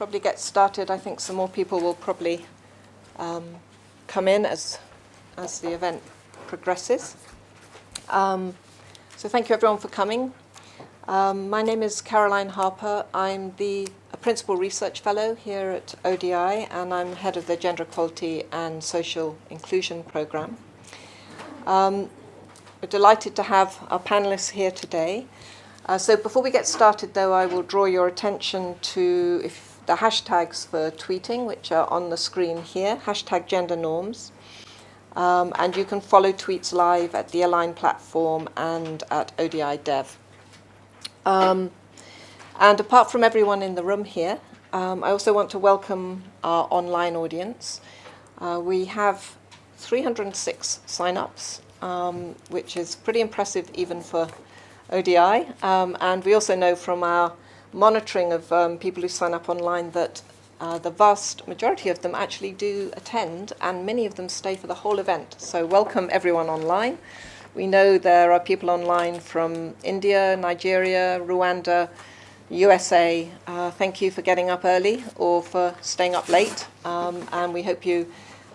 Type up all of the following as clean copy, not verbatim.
probably get started. I think some more people will probably come in as the event progresses. So thank you everyone for coming. My name is Caroline Harper. I'm a Principal Research Fellow here at ODI, and I'm head of the Gender Equality and Social Inclusion Programme. We're delighted to have our panelists here today. So before we get started, though, I will draw your attention to the hashtags for tweeting, which are on the screen here, #GenderNorms. And you can follow tweets live at the Align platform and at ODI Dev. And apart from everyone in the room here, I also want to welcome our online audience. We have 306 sign-ups, which is pretty impressive even for ODI. And we also know from our monitoring of people who sign up online that the vast majority of them actually do attend, and many of them stay for the whole event. So welcome everyone online. We know there are people online from India, Nigeria, Rwanda, USA. Thank you for getting up early or for staying up late, and we hope you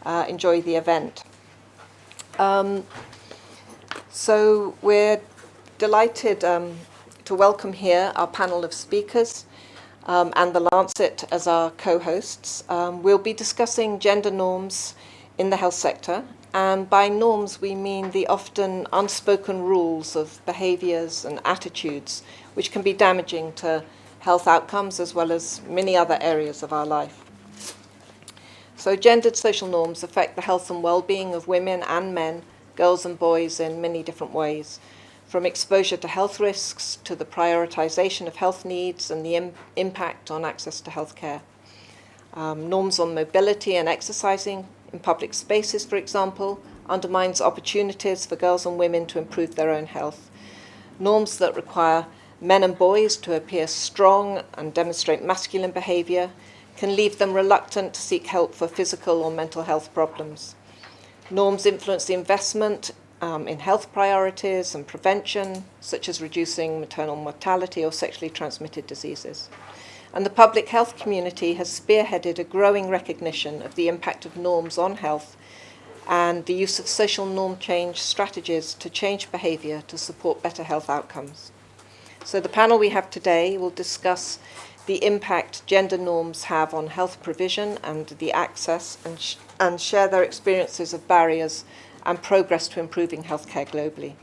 enjoy the event. So we're delighted to welcome here our panel of speakers and the Lancet as our co-hosts. We'll be discussing gender norms in the health sector. And by norms, we mean the often unspoken rules of behaviours and attitudes which can be damaging to health outcomes as well as many other areas of our life. So gendered social norms affect the health and well-being of women and men, girls and boys in many different ways, from exposure to health risks to the prioritisation of health needs and the impact on access to healthcare. Norms on mobility and exercising in public spaces, for example, undermines opportunities for girls and women to improve their own health. Norms that require men and boys to appear strong and demonstrate masculine behaviour can leave them reluctant to seek help for physical or mental health problems. Norms influence the investment in health priorities and prevention, such as reducing maternal mortality or sexually transmitted diseases. And the public health community has spearheaded a growing recognition of the impact of norms on health and the use of social norm change strategies to change behaviour to support better health outcomes. So the panel we have today will discuss the impact gender norms have on health provision and the access, and share their experiences of barriers and progress to improving healthcare globally.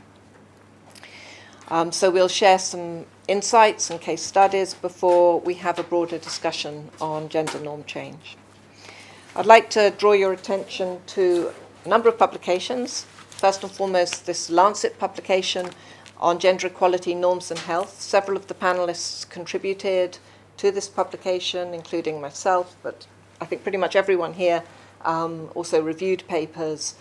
So we'll share some insights and case studies before we have a broader discussion on gender norm change. I'd like to draw your attention to a number of publications. First and foremost, this Lancet publication on gender equality, norms and health. Several of the panelists contributed to this publication, including myself, but I think pretty much everyone here also reviewed papers.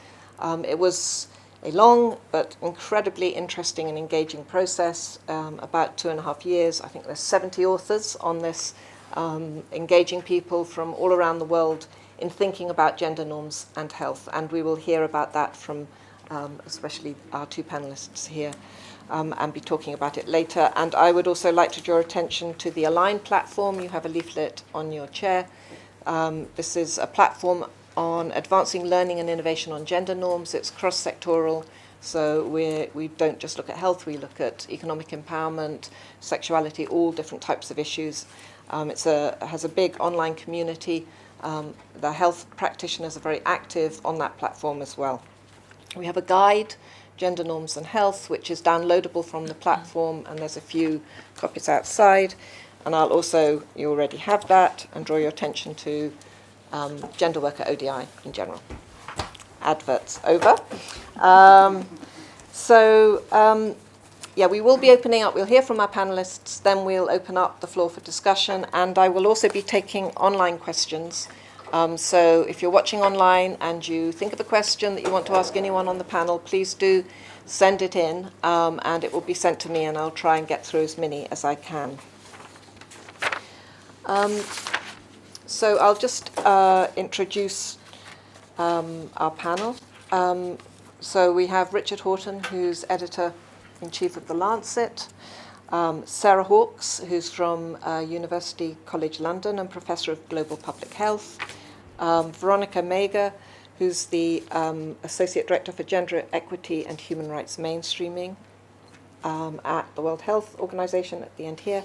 It was a long but incredibly interesting and engaging process, about 2.5 years. I think there's 70 authors on this, engaging people from all around the world in thinking about gender norms and health. And we will hear about that from especially our two panelists here, and be talking about it later. And I would also like to draw attention to the Align platform. You have a leaflet on your chair. This is a platform on advancing learning and innovation on gender norms. It's cross-sectoral, so we don't just look at health, we look at economic empowerment, sexuality, all different types of issues. It has a big online community. The health practitioners are very active on that platform as well. We have a guide, Gender Norms and Health, which is downloadable from the platform, and there's a few copies outside. And I'll also, you already have that, and draw your attention to gender work at ODI in general. Adverts over. Yeah, we will be opening up. We'll hear from our panelists, then we'll open up the floor for discussion, and I will also be taking online questions. So if you're watching online and you think of a question that you want to ask anyone on the panel, please do send it in, and it will be sent to me, and I'll try and get through as many as I can. So I'll just introduce our panel. So we have Richard Horton, who's editor-in-chief of The Lancet. Sarah Hawkes, who's from University College London and Professor of Global Public Health. Veronica Mega, who's the Associate Director for Gender Equity and Human Rights Mainstreaming at the World Health Organization at the end here.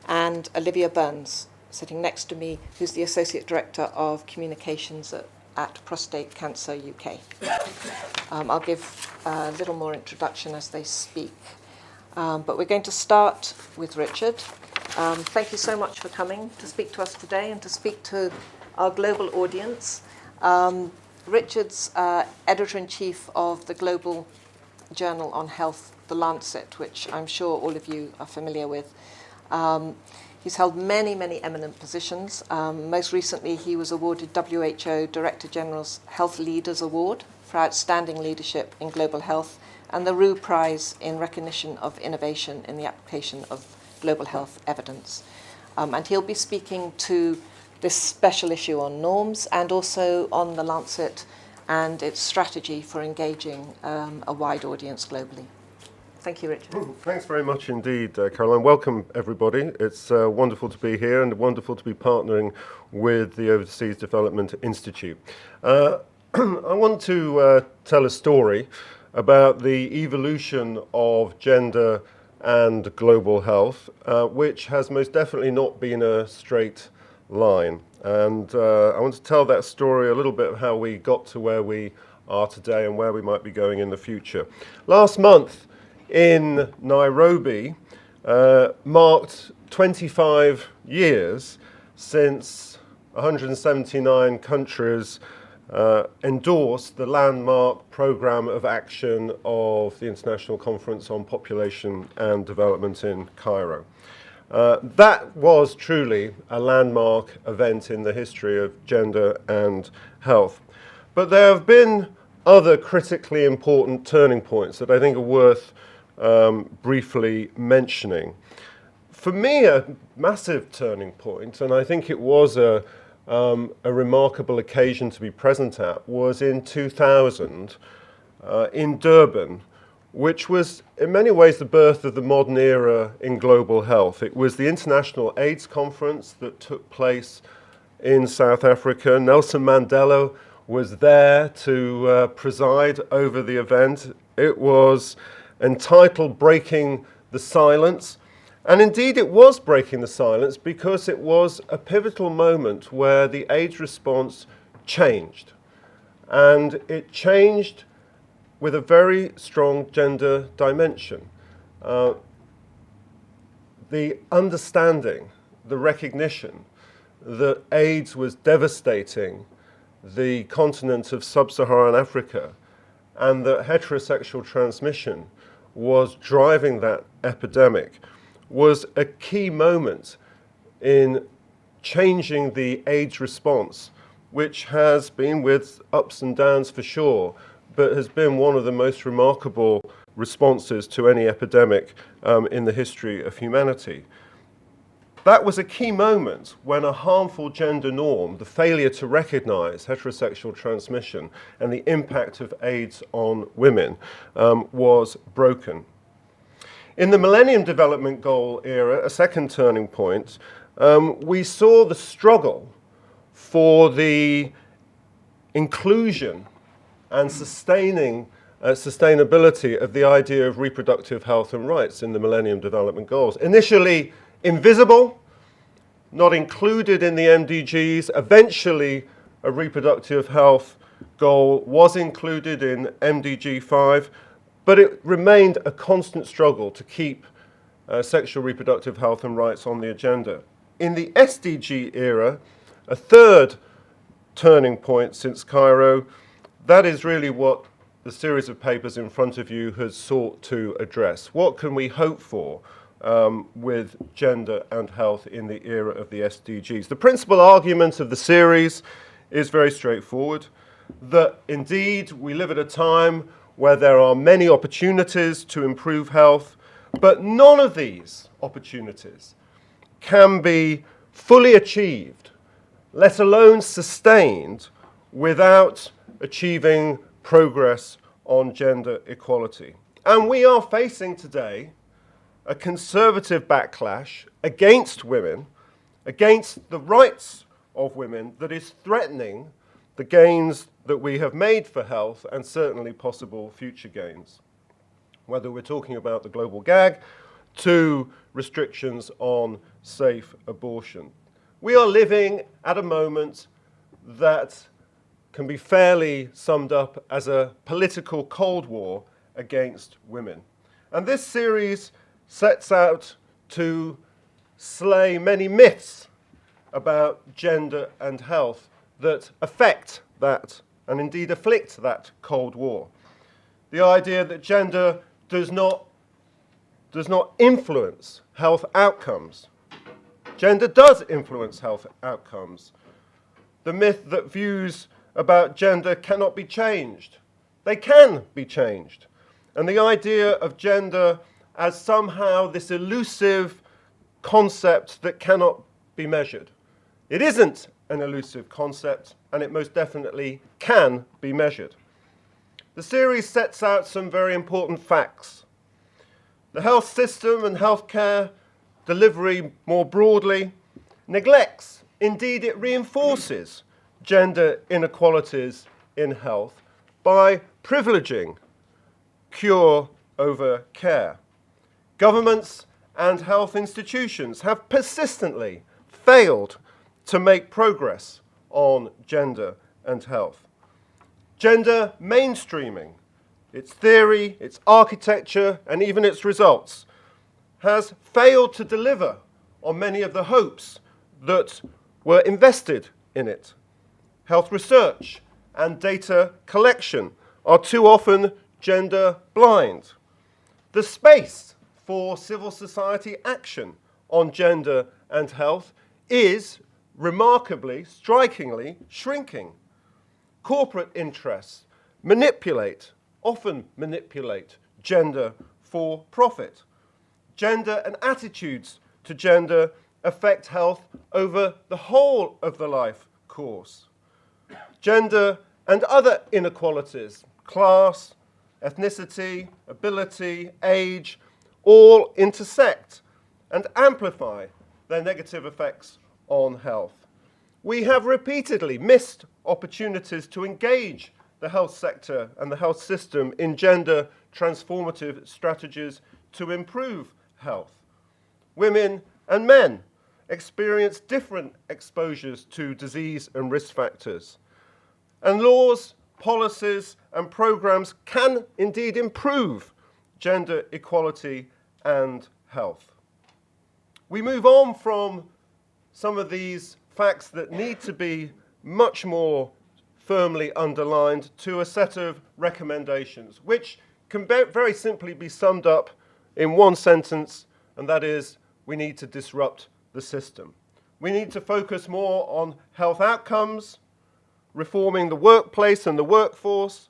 And Olivia Burns, sitting next to me, who's the Associate Director of Communications at Prostate Cancer UK. I'll give a little more introduction as they speak. But we're going to start with Richard. Thank you so much for coming to speak to us today and to speak to our global audience. Richard's editor-in-chief of the global journal on health, The Lancet, which I'm sure all of you are familiar with. He's held many, many eminent positions. Most recently, he was awarded WHO Director General's Health Leaders Award for outstanding leadership in global health and the Rue Prize in recognition of innovation in the application of global health evidence. And he'll be speaking to this special issue on norms and also on the Lancet and its strategy for engaging a wide audience globally. Thank you, Richard. Thanks very much indeed, Caroline. Welcome, everybody. It's wonderful to be here and wonderful to be partnering with the Overseas Development Institute. I want to tell a story about the evolution of gender and global health, which has most definitely not been a straight line. And I want to tell that story a little bit of how we got to where we are today and where we might be going in the future. Last month, in Nairobi, marked 25 years since 179 countries endorsed the landmark programme of action of the International Conference on Population and Development in Cairo. That was truly a landmark event in the history of gender and health. But there have been other critically important turning points that I think are worth briefly mentioning. For me, a massive turning point, and I think it was a remarkable occasion to be present at, was in 2000 in Durban, which was in many ways the birth of the modern era in global health. It was the International AIDS Conference that took place in South Africa. Nelson Mandela was there to preside over the event. It was entitled Breaking the Silence. And indeed it was breaking the silence because it was a pivotal moment where the AIDS response changed. And it changed with a very strong gender dimension. The understanding, the recognition that AIDS was devastating the continent of sub-Saharan Africa and that heterosexual transmission was driving that epidemic was a key moment in changing the AIDS response, which has been with ups and downs for sure, but has been one of the most remarkable responses to any epidemic in the history of humanity. That was a key moment when a harmful gender norm, the failure to recognize heterosexual transmission and the impact of AIDS on women, was broken. In the Millennium Development Goal era, a second turning point, we saw the struggle for the inclusion and sustainability of the idea of reproductive health and rights in the Millennium Development Goals. Initially invisible, not included in the MDGs. Eventually, a reproductive health goal was included in MDG 5, but it remained a constant struggle to keep sexual reproductive health and rights on the agenda. In the SDG era, a third turning point since Cairo, that is really what the series of papers in front of you has sought to address. What can we hope for with gender and health in the era of the SDGs? The principal argument of the series is very straightforward, that indeed we live at a time where there are many opportunities to improve health, but none of these opportunities can be fully achieved, let alone sustained, without achieving progress on gender equality. And we are facing today a conservative backlash against women, against the rights of women, that is threatening the gains that we have made for health and certainly possible future gains. Whether we're talking about the global gag to restrictions on safe abortion. We are living at a moment that can be fairly summed up as a political Cold War against women. And this series sets out to slay many myths about gender and health that affect that and indeed afflict that Cold War. The idea that gender does not influence health outcomes. Gender does influence health outcomes. The myth that views about gender cannot be changed. They can be changed. And the idea of gender as somehow this elusive concept that cannot be measured. It isn't an elusive concept, and it most definitely can be measured. The series sets out some very important facts. The health system and healthcare delivery more broadly neglects, indeed it reinforces, gender inequalities in health by privileging cure over care. Governments and health institutions have persistently failed to make progress on gender and health. Gender mainstreaming, its theory, its architecture, and even its results, has failed to deliver on many of the hopes that were invested in it. Health research and data collection are too often gender blind. The space for civil society action on gender and health is remarkably, strikingly shrinking. Corporate interests often manipulate gender for profit. Gender and attitudes to gender affect health over the whole of the life course. Gender and other inequalities, class, ethnicity, ability, age, all intersect and amplify their negative effects on health. We have repeatedly missed opportunities to engage the health sector and the health system in gender transformative strategies to improve health. Women and men experience different exposures to disease and risk factors. And laws, policies, and programs can indeed improve gender equality and health. We move on from some of these facts that need to be much more firmly underlined to a set of recommendations, which can very simply be summed up in one sentence, and that is, we need to disrupt the system. We need to focus more on health outcomes, reforming the workplace and the workforce,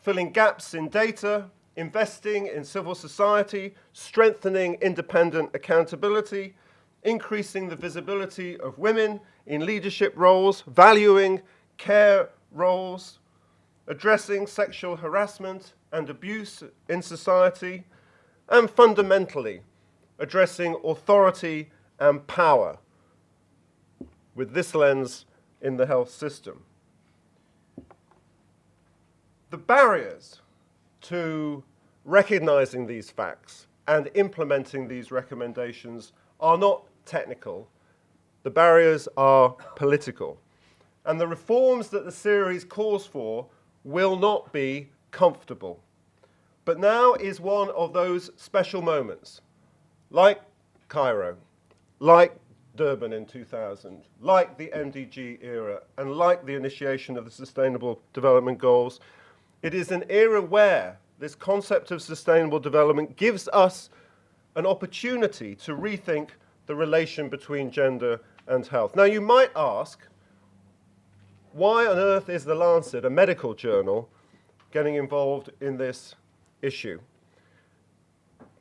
filling gaps in data, investing in civil society, strengthening independent accountability, increasing the visibility of women in leadership roles, valuing care roles, addressing sexual harassment and abuse in society, and fundamentally addressing authority and power with this lens in the health system. The barriers to recognizing these facts and implementing these recommendations are not technical. The barriers are political. And the reforms that the series calls for will not be comfortable. But now is one of those special moments, like Cairo, like Durban in 2000, like the MDG era, and like the initiation of the Sustainable Development Goals. It is an era where this concept of sustainable development gives us an opportunity to rethink the relation between gender and health. Now, you might ask, why on earth is the Lancet, a medical journal, getting involved in this issue?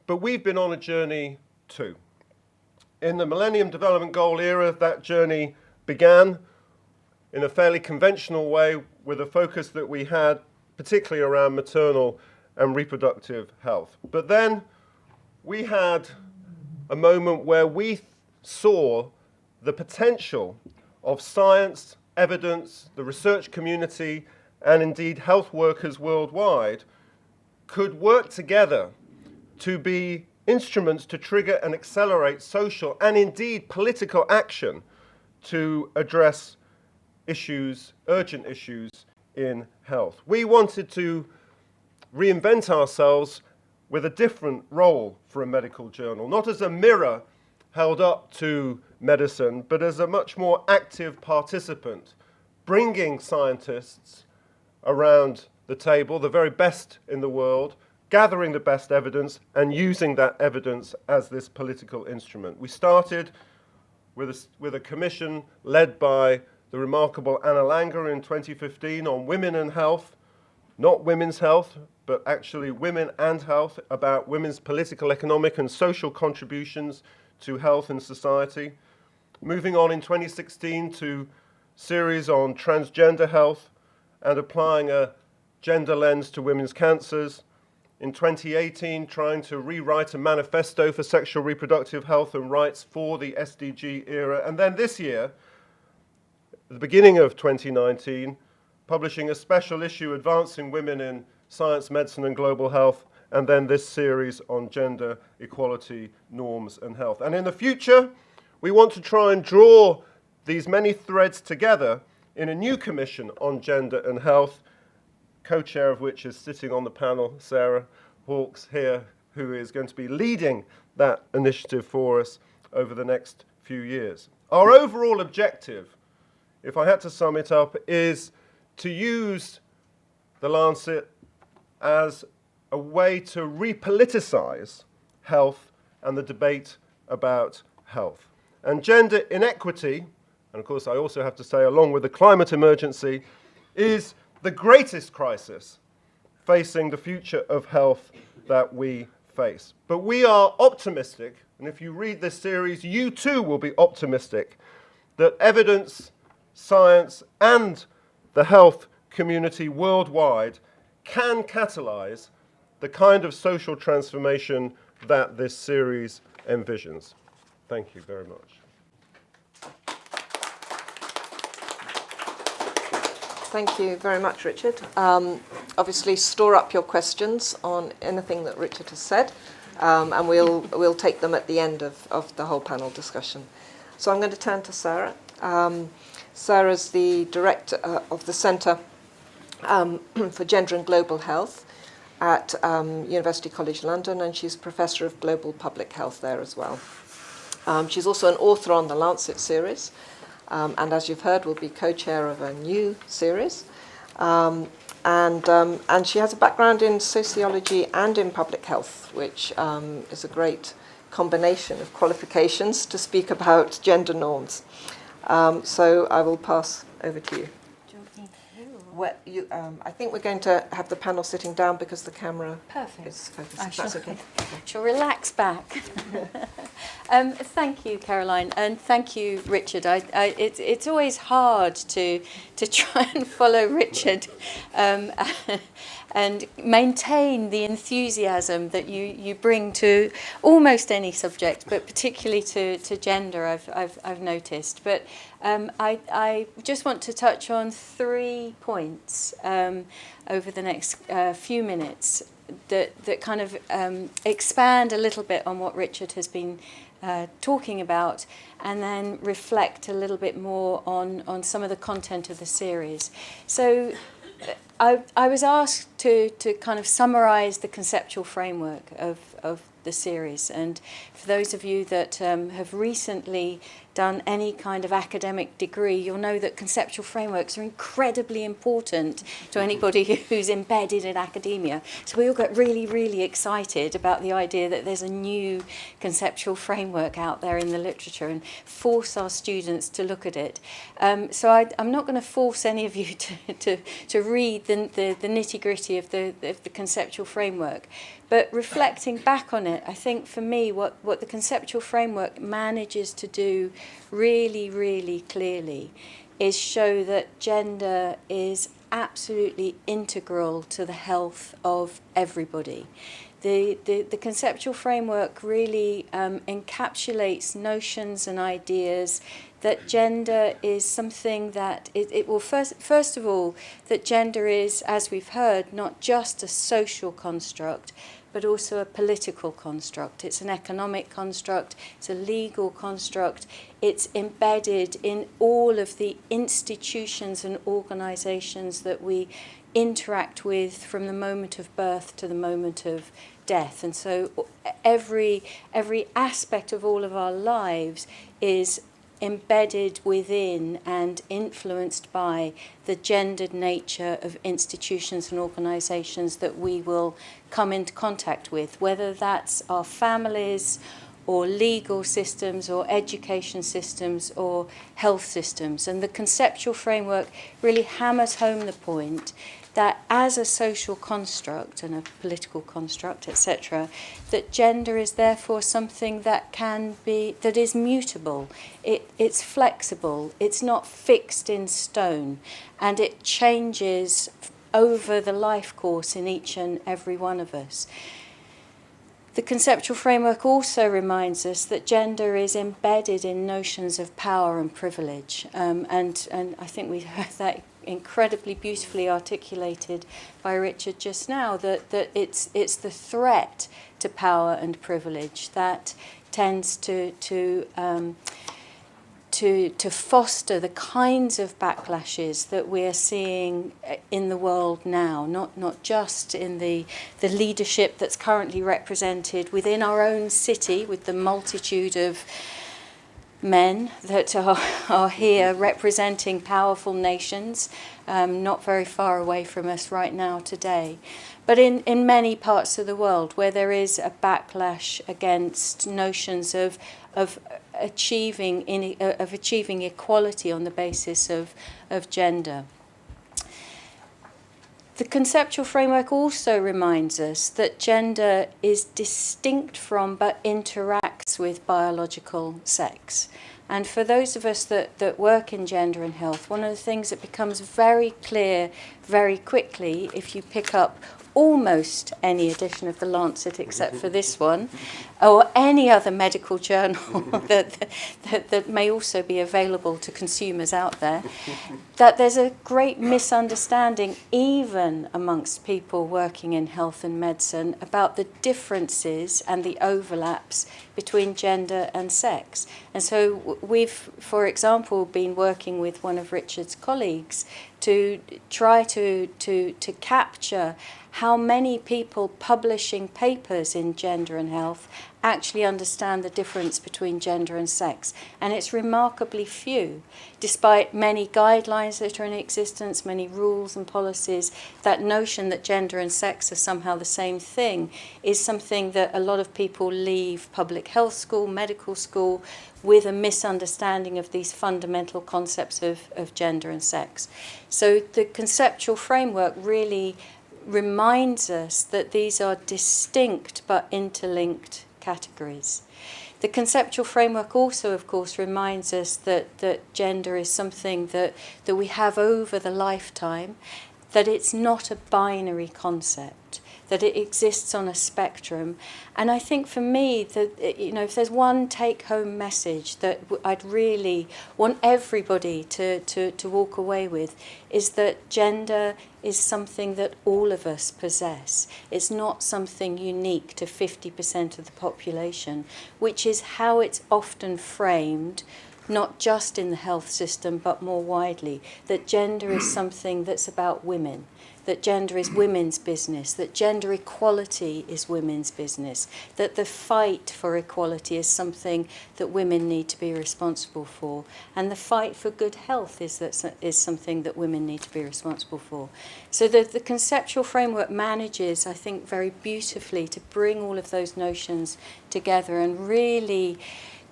But we've been on a journey too. In the Millennium Development Goal era, that journey began in a fairly conventional way with a focus that we had particularly around maternal and reproductive health. But then we had a moment where we saw the potential of science, evidence, the research community, and indeed health workers worldwide could work together to be instruments to trigger and accelerate social and indeed political action to address issues, urgent issues in health. We wanted to reinvent ourselves with a different role for a medical journal, not as a mirror held up to medicine, but as a much more active participant, bringing scientists around the table, the very best in the world, gathering the best evidence and using that evidence as this political instrument. We started with a commission led by the remarkable Anna Langer in 2015 on women and health, not women's health, but actually women and health, about women's political, economic and social contributions to health and society. Moving on in 2016 to series on transgender health and applying a gender lens to women's cancers. In 2018, trying to rewrite a manifesto for sexual reproductive health and rights for the SDG era. And then this year, at the beginning of 2019, publishing a special issue advancing women in science, medicine and global health, and then this series on gender equality, norms and health. And in the future, we want to try and draw these many threads together in a new commission on gender and health, co-chair of which is sitting on the panel, Sarah Hawkes here, who is going to be leading that initiative for us over the next few years. Our overall objective, if I had to sum it up, is to use the Lancet as a way to repoliticize health and the debate about health. And gender inequity, and of course I also have to say along with the climate emergency, is the greatest crisis facing the future of health that we face. But we are optimistic, and if you read this series, you too will be optimistic, that evidence, science, and the health community worldwide can catalyze the kind of social transformation that this series envisions. Thank you very much. Thank you very much, Richard. Obviously, store up your questions on anything that Richard has said, and we'll take them at the end of the whole panel discussion. So I'm going to turn to Sarah. Sarah's the director of the Centre for Gender and Global Health at University College London, and she's Professor of Global Public Health there as well. She's also an author on the Lancet series, and as you've heard, will be co-chair of a new series. And she has a background in sociology and in public health, which is a great combination of qualifications to speak about gender norms. So I will pass over to you. I think we're going to have the panel sitting down because the camera is focused. That's okay. Shall relax back. Thank you, Caroline, and thank you, Richard. It's always hard to try and follow Richard and maintain the enthusiasm that you bring to almost any subject, but particularly to gender. I've noticed, but. I just want to touch on 3 points over the next few minutes that kind of expand a little bit on what Richard has been talking about, and then reflect a little bit more on some of the content of the series. So I was asked to kind of summarise the conceptual framework of the series, and for those of you that have recently done any kind of academic degree, you'll know that conceptual frameworks are incredibly important to anybody who's embedded in academia. So we all get really, really excited about the idea that there's a new conceptual framework out there in the literature and force our students to look at it. So I'm not going to force any of you to read the nitty-gritty of the conceptual framework. But reflecting back on it, I think for me what the conceptual framework manages to do really, really clearly is show that gender is absolutely integral to the health of everybody. The conceptual framework really encapsulates notions and ideas that gender is something that it will first of all, that gender is, as we've heard, not just a social construct, but also a political construct. It's an economic construct, it's a legal construct, it's embedded in all of the institutions and organisations that we interact with from the moment of birth to the moment of death. And so every aspect of all of our lives is embedded within and influenced by the gendered nature of institutions and organisations that we will come into contact with, whether that's our families or legal systems or education systems or health systems. And the conceptual framework really hammers home the point that as a social construct and a political construct, etc., that gender is therefore something that is mutable, it's flexible, it's not fixed in stone, and it changes over the life course in each and every one of us. The conceptual framework also reminds us that gender is embedded in notions of power and privilege, and I think we heard that incredibly beautifully articulated by Richard just now, that it's the threat to power and privilege that tends to foster the kinds of backlashes that we're seeing in the world now, not just in the leadership that's currently represented within our own city with the multitude of men that are here representing powerful nations, not very far away from us right now today, but in many parts of the world where there is a backlash against notions of achieving equality on the basis of gender. The conceptual framework also reminds us that gender is distinct from but interacts with biological sex. And for those of us that work in gender and health, one of the things that becomes very clear very quickly if you pick up almost any edition of the Lancet except for this one, or any other medical journal that may also be available to consumers out there, that there's a great misunderstanding even amongst people working in health and medicine about the differences and the overlaps between gender and sex. And so we've, for example, been working with one of Richard's colleagues to try to capture how many people publishing papers in gender and health actually understand the difference between gender and sex. And it's remarkably few, despite many guidelines that are in existence, many rules and policies. That notion that gender and sex are somehow the same thing is something that a lot of people leave public health school, medical school, with a misunderstanding of these fundamental concepts of gender and sex. So the conceptual framework really reminds us that these are distinct but interlinked categories. The conceptual framework also, of course, reminds us that gender is something that we have over the lifetime, that it's not a binary concept, that it exists on a spectrum. And I think for me, that if there's one take-home message that I'd really want everybody to walk away with, is that gender is something that all of us possess. It's not something unique to 50% of the population, which is how it's often framed, not just in the health system, but more widely, that gender is something that's about women, that gender is women's business, that gender equality is women's business, that the fight for equality is something that women need to be responsible for, and the fight for good health is something that women need to be responsible for. So the conceptual framework manages, I think, very beautifully to bring all of those notions together and really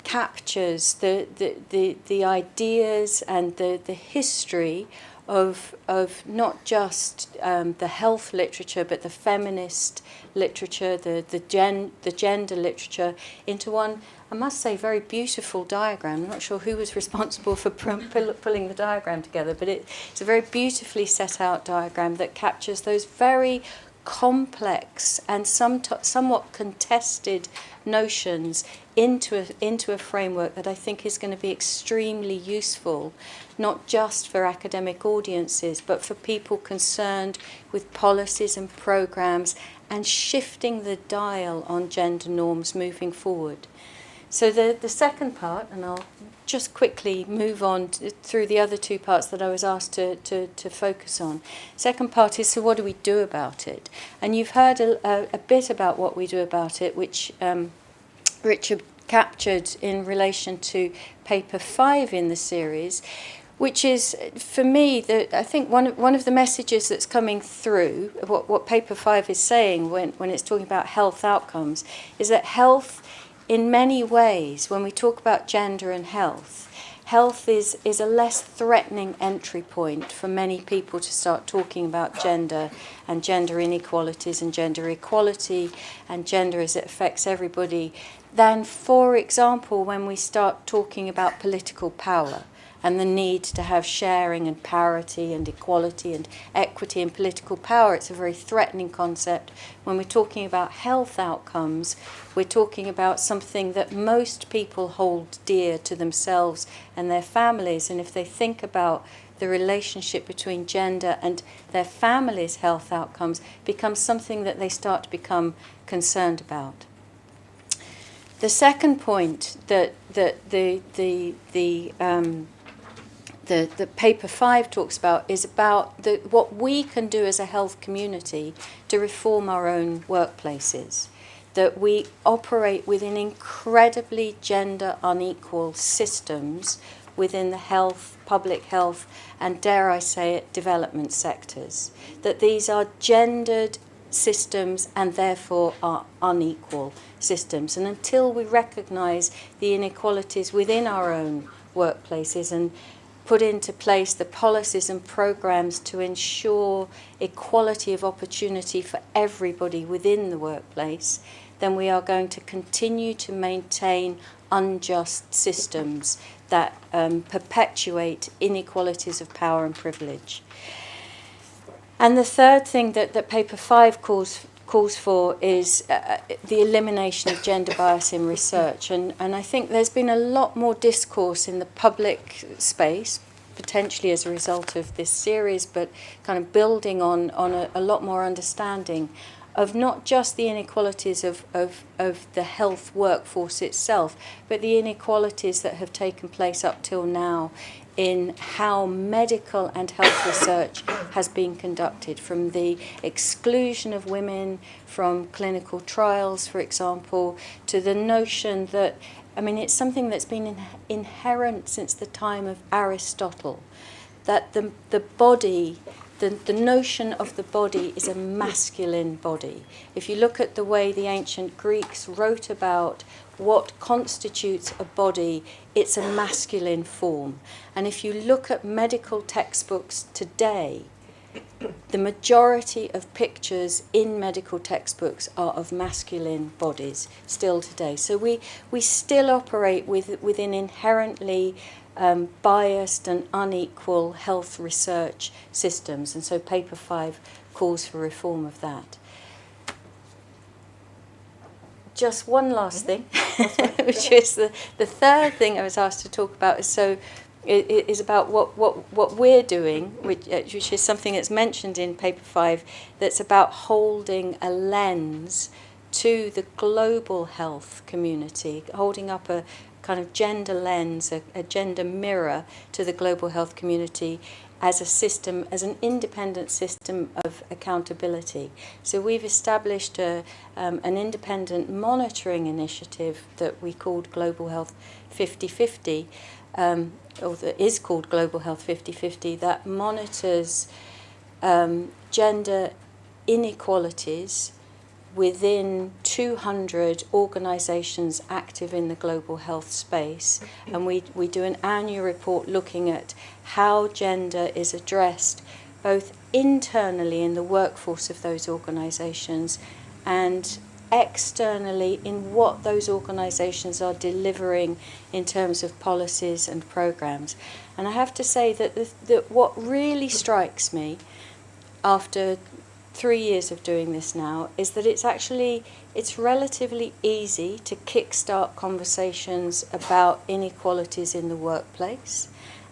captures the ideas and the history of not just the health literature, but the feminist literature, the gender literature, into one, I must say, very beautiful diagram. I'm not sure who was responsible for pulling the diagram together, but it's a very beautifully set out diagram that captures those very complex and somewhat contested notions into a framework that I think is going to be extremely useful, not just for academic audiences, but for people concerned with policies and programs and shifting the dial on gender norms moving forward. So the second part, and I'll just quickly move on through the other two parts that I was asked to focus on. Second part is, so what do we do about it? And you've heard a bit about what we do about it, which Richard captured in relation to paper 5 in the series, which is, for me, I think one of the messages that's coming through, what paper 5 is saying when it's talking about health outcomes, is that health, in many ways, when we talk about gender and health is a less threatening entry point for many people to start talking about gender and gender inequalities and gender equality and gender as it affects everybody than, for example, when we start talking about political power and the need to have sharing and parity and equality and equity in political power. It's a very threatening concept. When we're talking about health outcomes, we're talking about something that most people hold dear to themselves and their families. And if they think about the relationship between gender and their family's health outcomes, becomes something that they start to become concerned about. The second point that the paper 5 talks about is about what we can do as a health community to reform our own workplaces. That we operate within incredibly gender unequal systems within the health, public health, and dare I say it, development sectors. That these are gendered systems and therefore are unequal systems. And until we recognise the inequalities within our own workplaces and put into place the policies and programs to ensure equality of opportunity for everybody within the workplace, then we are going to continue to maintain unjust systems that perpetuate inequalities of power and privilege. And the third thing that paper 5 calls for is the elimination of gender bias in research. And I think there's been a lot more discourse in the public space, potentially as a result of this series, but kind of building on a lot more understanding of not just the inequalities of the health workforce itself, but the inequalities that have taken place up till now in how medical and health research has been conducted, from the exclusion of women from clinical trials, for example, to the notion that, I mean, it's something that's been inherent since the time of Aristotle, that the body, the notion of the body is a masculine body. If you look at the way the ancient Greeks wrote about what constitutes a body, it's a masculine form. And if you look at medical textbooks today, the majority of pictures in medical textbooks are of masculine bodies still today. So we still operate within inherently biased and unequal health research systems. And so paper 5 calls for reform of that. Just one last thing, which is the third thing I was asked to talk about. Is about what we're doing, which is something that's mentioned in paper 5, that's about holding a lens to the global health community, holding up a kind of gender lens, a gender mirror to the global health community as a system, as an independent system of accountability. So we've established an independent monitoring initiative that we called Global Health 50/50, or that is called Global Health 50/50, that monitors gender inequalities within 200 organisations active in the global health space. And we do an annual report looking at how gender is addressed both internally in the workforce of those organisations and externally in what those organisations are delivering in terms of policies and programmes. And I have to say that what really strikes me after 3 years of doing this now is that it's relatively easy to kickstart conversations about inequalities in the workplace,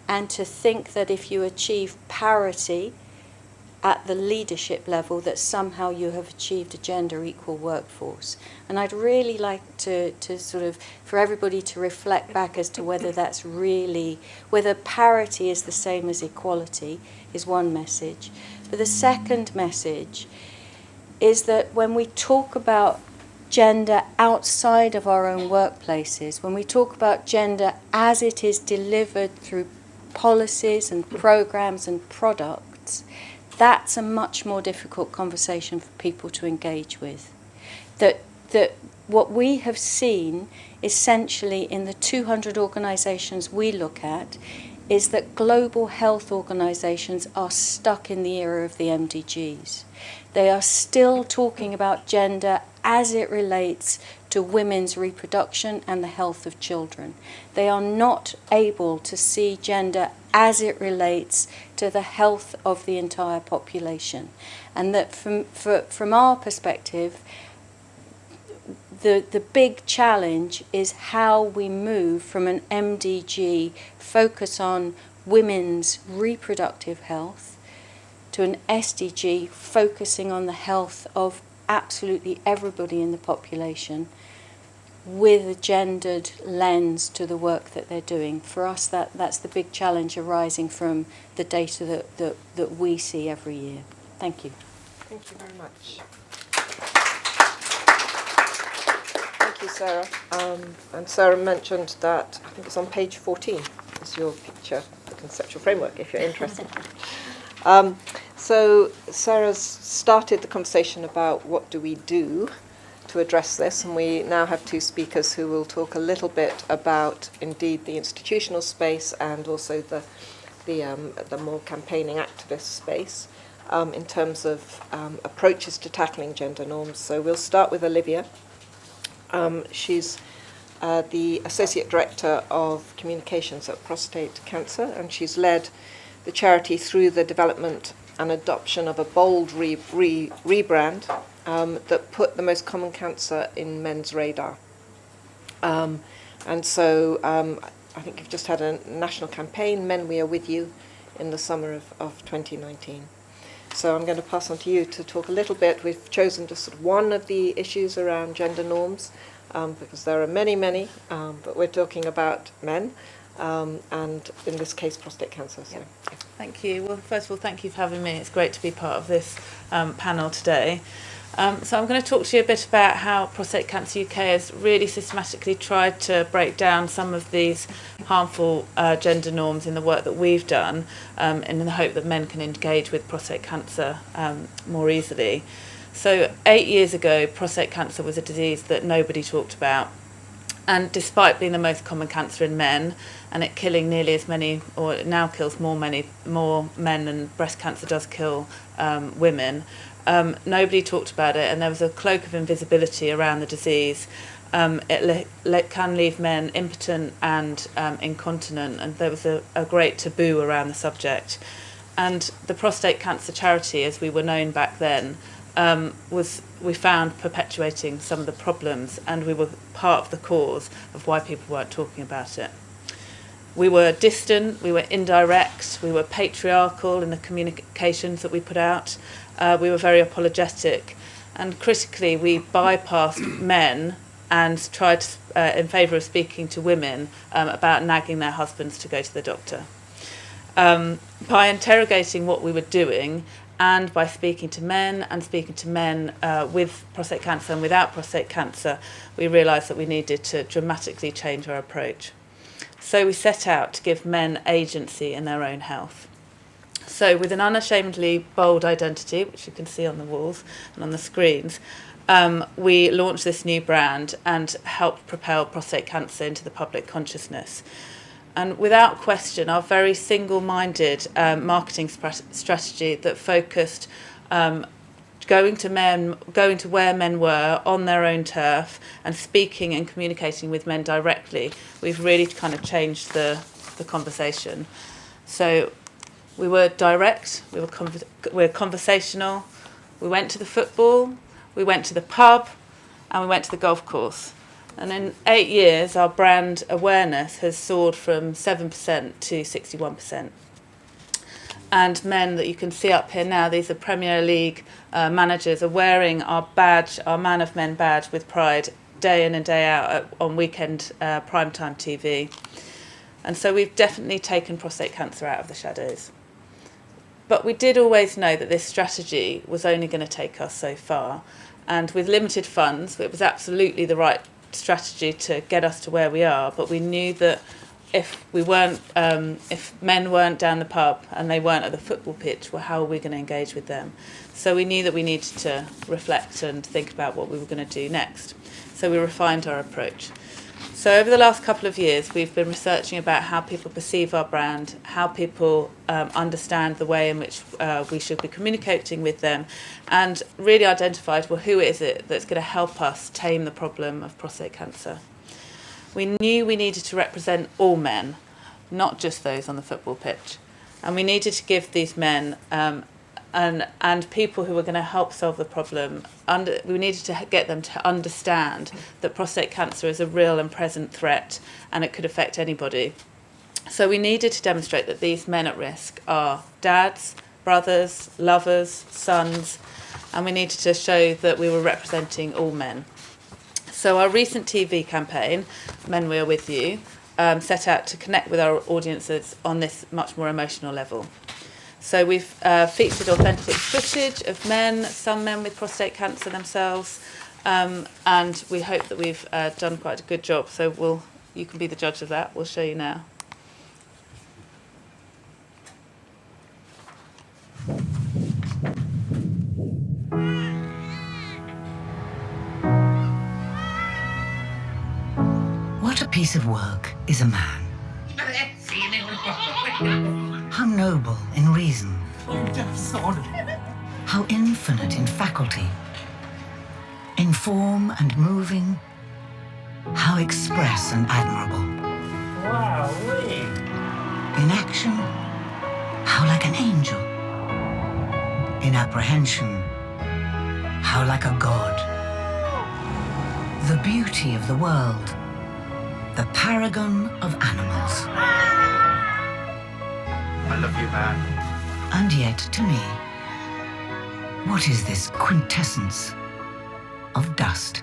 and to think that if you achieve parity at the leadership level, that somehow you have achieved a gender equal workforce. And I'd really like to sort of, for everybody to reflect back as to whether that's really, whether parity is the same as equality is one message. But the second message is that when we talk about gender outside of our own workplaces, when we talk about gender as it is delivered through policies and programs and products, that's a much more difficult conversation for people to engage with. That what we have seen essentially in the 200 organisations we look at is that global health organisations are stuck in the era of the MDGs. They are still talking about gender as it relates to women's reproduction and the health of children. They are not able to see gender as it relates to the health of the entire population. And that from our perspective, the big challenge is how we move from an MDG focus on women's reproductive health to an SDG focusing on the health of absolutely everybody in the population, with a gendered lens to the work that they're doing. For us, that's the big challenge arising from the data that we see every year. Thank you. Thank you very much. Thank you, Sarah. And Sarah mentioned that, I think it's on page 14, is your picture, the conceptual framework, if you're interested. So Sarah's started the conversation about what do we do to address this, and we now have two speakers who will talk a little bit about, indeed, the institutional space and also the more campaigning activist space in terms of approaches to tackling gender norms. So we'll start with Olivia. She's the Associate Director of Communications at Prostate Cancer, and she's led the charity through the development and adoption of a bold rebrand that put the most common cancer in men's radar. And so I think you've just had a national campaign, Men We Are With You, in the summer of 2019. So I'm going to pass on to you to talk a little bit. We've chosen just sort of one of the issues around gender norms, because there are many, but we're talking about men, and in this case, prostate cancer. So. Yeah. Thank you. Well, first of all, thank you for having me. It's great to be part of this panel today. So I'm going to talk to you a bit about how Prostate Cancer UK has really systematically tried to break down some of these harmful gender norms in the work that we've done, in the hope that men can engage with prostate cancer more easily. So 8 years ago, prostate cancer was a disease that nobody talked about. And despite being the most common cancer in men, and it killing nearly as many, or it now kills more men than breast cancer does kill women, nobody talked about it, and there was a cloak of invisibility around the disease. It can leave men impotent and incontinent, and there was a great taboo around the subject. And the Prostate Cancer Charity, as we were known back then, we found perpetuating some of the problems, and we were part of the cause of why people weren't talking about it. We were distant, we were indirect, we were patriarchal in the communications that we put out. We were very apologetic, and critically we bypassed men and tried in favour of speaking to women about nagging their husbands to go to the doctor. By interrogating what we were doing, and by speaking to men with prostate cancer and without prostate cancer, we realised that we needed to dramatically change our approach. So we set out to give men agency in their own health. So with an unashamedly bold identity, which you can see on the walls and on the screens, we launched this new brand and helped propel prostate cancer into the public consciousness. And without question, our very single-minded marketing strategy that focused going to where men were on their own turf and speaking and communicating with men directly, we've really kind of changed the conversation. So we were direct, we were conversational, We went to the football, we went to the pub, and we went to the golf course. And in 8 years, our brand awareness has soared from 7% to 61%. And men that you can see up here now, these are Premier League managers, are wearing our badge, our Man of Men badge with pride, day in and day out on weekend primetime TV. And so we've definitely taken prostate cancer out of the shadows. But we did always know that this strategy was only going to take us so far. And with limited funds, it was absolutely the right strategy to get us to where we are. But we knew that if men weren't down the pub and they weren't at the football pitch, well, how are we going to engage with them? So we knew that we needed to reflect and think about what we were going to do next. So we refined our approach. So over the last couple of years, we've been researching about how people perceive our brand, how people understand the way in which we should be communicating with them, and really identified, well, who is it that's going to help us tame the problem of prostate cancer? We knew we needed to represent all men, not just those on the football pitch. And we needed to give these men and people who were going to help solve the problem, we needed to get them to understand that prostate cancer is a real and present threat and it could affect anybody. So we needed to demonstrate that these men at risk are dads, brothers, lovers, sons, and we needed to show that we were representing all men. So our recent TV campaign, Men We Are With You, set out to connect with our audiences on this much more emotional level. So we've featured authentic footage of men, some men with prostate cancer themselves, and we hope that we've done quite a good job. So you can be the judge of that. We'll show you now. What a piece of work is a man. How noble in reason. How infinite in faculty. In form and moving. How express and admirable. In action, how like an angel. In apprehension, how like a god. The beauty of the world. The paragon of animals. I love you, man. And yet, to me, what is this quintessence of dust?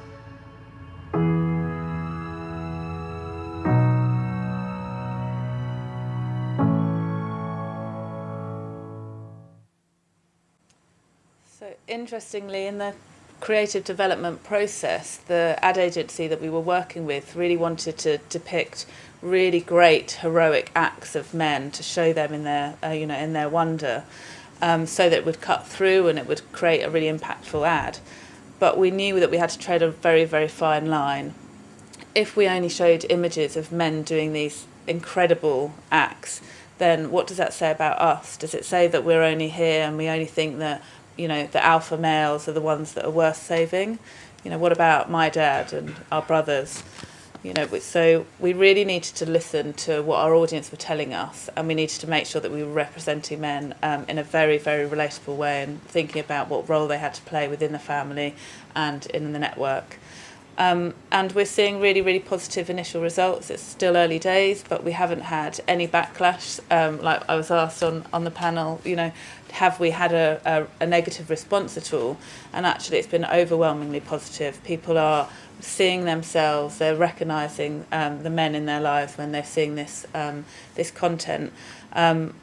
So interestingly, in the creative development process, the ad agency that we were working with really wanted to depict really great heroic acts of men to show them in their in their wonder, so that it would cut through and it would create a really impactful ad. But we knew that we had to tread a very, very fine line. If we only showed images of men doing these incredible acts, then what does that say about us? Does it say that we're only here and we only think that the alpha males are the ones that are worth saving? What about my dad and our brothers? So we really needed to listen to what our audience were telling us, and we needed to make sure that we were representing men in a very, very relatable way and thinking about what role they had to play within the family and in the network. And we're seeing really, really positive initial results. It's still early days, but we haven't had any backlash. Like I was asked on the panel, have we had a negative response at all? And actually it's been overwhelmingly positive. People are seeing themselves, they're recognising the men in their lives when they're seeing this content.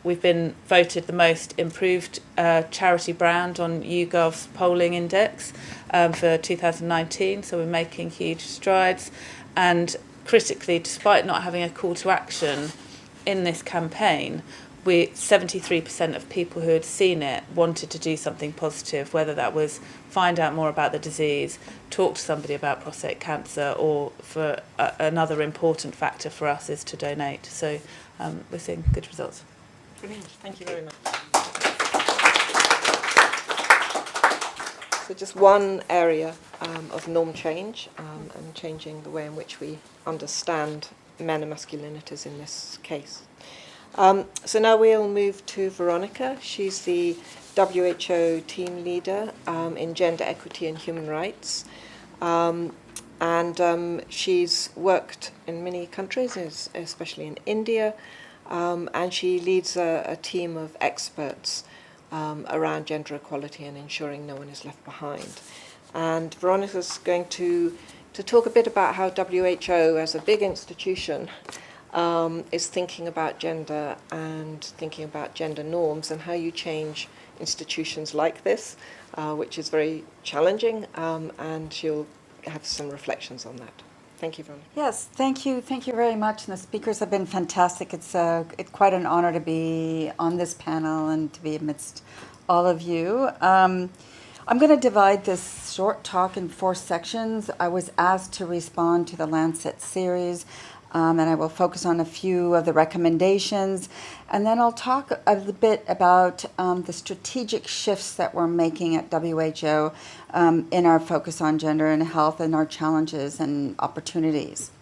We've been voted the most improved charity brand on YouGov's polling index for 2019, so we're making huge strides. And critically, despite not having a call to action in this campaign, 73% of people who had seen it wanted to do something positive, whether that was find out more about the disease, talk to somebody about prostate cancer, or for another important factor for us is to donate. So we're seeing good results. Brilliant. Thank you very much. So just one area of norm change and changing the way in which we understand men and masculinities in this case. So now we'll move to Veronica. She's the WHO team leader in gender equity and human rights. And she's worked in many countries, especially in India, and she leads a team of experts around gender equality and ensuring no one is left behind. And Veronica's going to talk a bit about how WHO, as a big institution, is thinking about gender and thinking about gender norms and how you change institutions like this, which is very challenging, and she'll have some reflections on that. Thank you, Veronica. Yes, thank you very much. And the speakers have been fantastic. It's quite an honor to be on this panel and to be amidst all of you. I'm going to divide this short talk in 4 sections. I was asked to respond to the Lancet series, and I will focus on a few of the recommendations. And then I'll talk a bit about the strategic shifts that we're making at WHO in our focus on gender and health and our challenges and opportunities.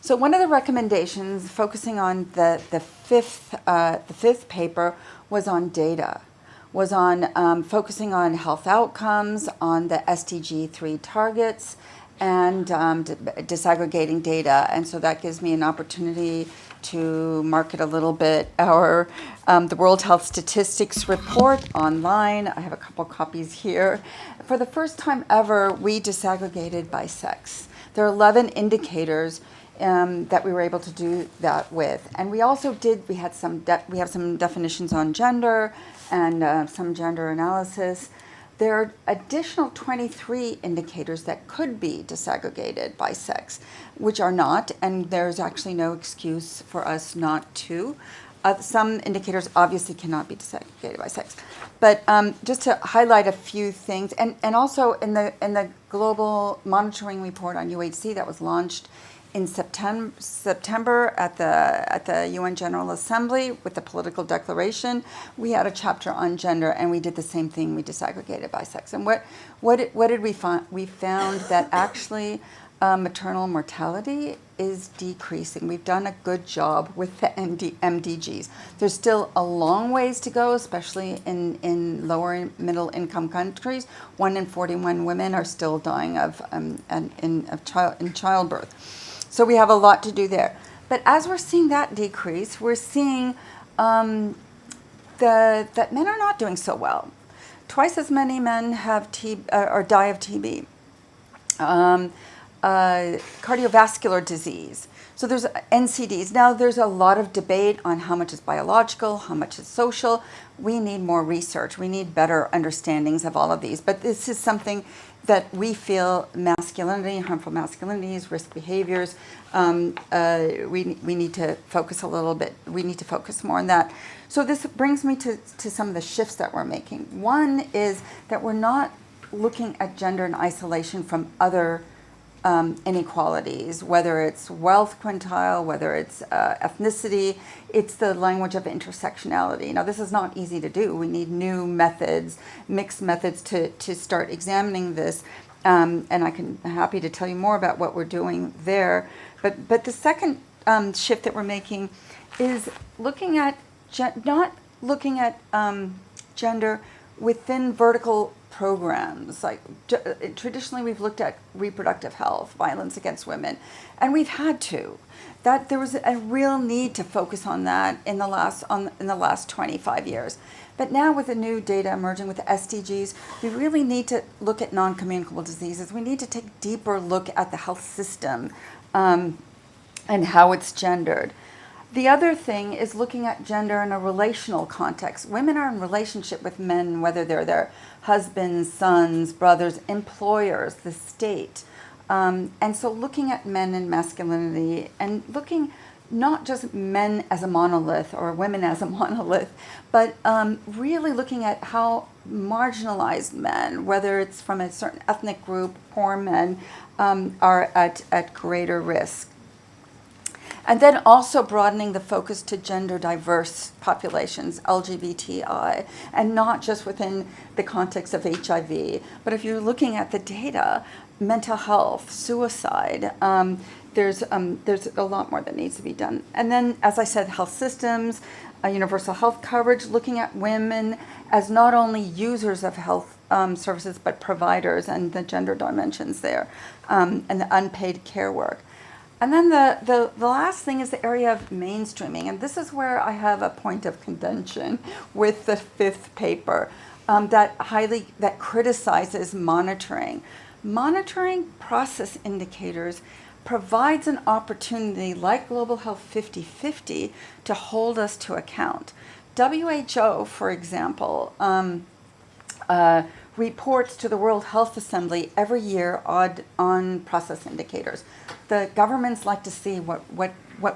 So one of the recommendations, focusing on the fifth paper, was on data, was on focusing on health outcomes, on the SDG 3 targets, and disaggregating data. And so that gives me an opportunity to market a little bit our the World Health Statistics report online. I have a couple copies here. For the first time ever, we disaggregated by sex. There are 11 indicators that we were able to do that with. And we also we have some definitions on gender and some gender analysis. There are additional 23 indicators that could be disaggregated by sex, which are not, and there's actually no excuse for us not to. Some indicators obviously cannot be disaggregated by sex. But just to highlight a few things, and also in the global monitoring report on UHC that was launched in September at the UN General Assembly with the political declaration, we had a chapter on gender, and we did the same thing. We disaggregated by sex. And what did we find? We found that actually maternal mortality is decreasing. We've done a good job with the MDGs. There's still a long ways to go, especially in lower and middle income countries. 1 in 41 women are still dying in childbirth. So we have a lot to do there. But as we're seeing that decrease, we're seeing that men are not doing so well. Twice as many men have or die of TB. Cardiovascular disease. So there's NCDs. Now there's a lot of debate on how much is biological, how much is social. We need more research. We need better understandings of all of these. But this is something that we feel masculinity, harmful masculinities, risk behaviors, we need to focus a little bit. We need to focus more on that. So this brings me to some of the shifts that we're making. One is that we're not looking at gender in isolation from other inequalities, whether it's wealth quintile, whether it's ethnicity. It's the language of intersectionality. Now, this is not easy to do. We need new methods, mixed methods to start examining this. And I'm happy to tell you more about what we're doing there. But the second shift that we're making is looking at not looking at gender within vertical programs. Like traditionally, we've looked at reproductive health, violence against women, and we've had to. That there was a real need to focus on that in the last 25 years. But now with the new data emerging with the SDGs, we really need to look at non-communicable diseases. We need to take a deeper look at the health system and how it's gendered. The other thing is looking at gender in a relational context. Women are in relationship with men, whether they're their husbands, sons, brothers, employers, the state. And so looking at men and masculinity and looking not just men as a monolith or women as a monolith, but really looking at how marginalized men, whether it's from a certain ethnic group, poor men, are at greater risk. And then also broadening the focus to gender diverse populations, LGBTI, and not just within the context of HIV. But if you're looking at the data, mental health, suicide, there's a lot more that needs to be done. And then, as I said, health systems, universal health coverage, looking at women as not only users of health services, but providers, and the gender dimensions there, and the unpaid care work. And then the last thing is the area of mainstreaming, and this is where I have a point of contention with the fifth paper that criticizes monitoring. Monitoring process indicators provides an opportunity, like Global Health 50/50, to hold us to account. WHO, for example, reports to the World Health Assembly every year on process indicators. The governments like to see what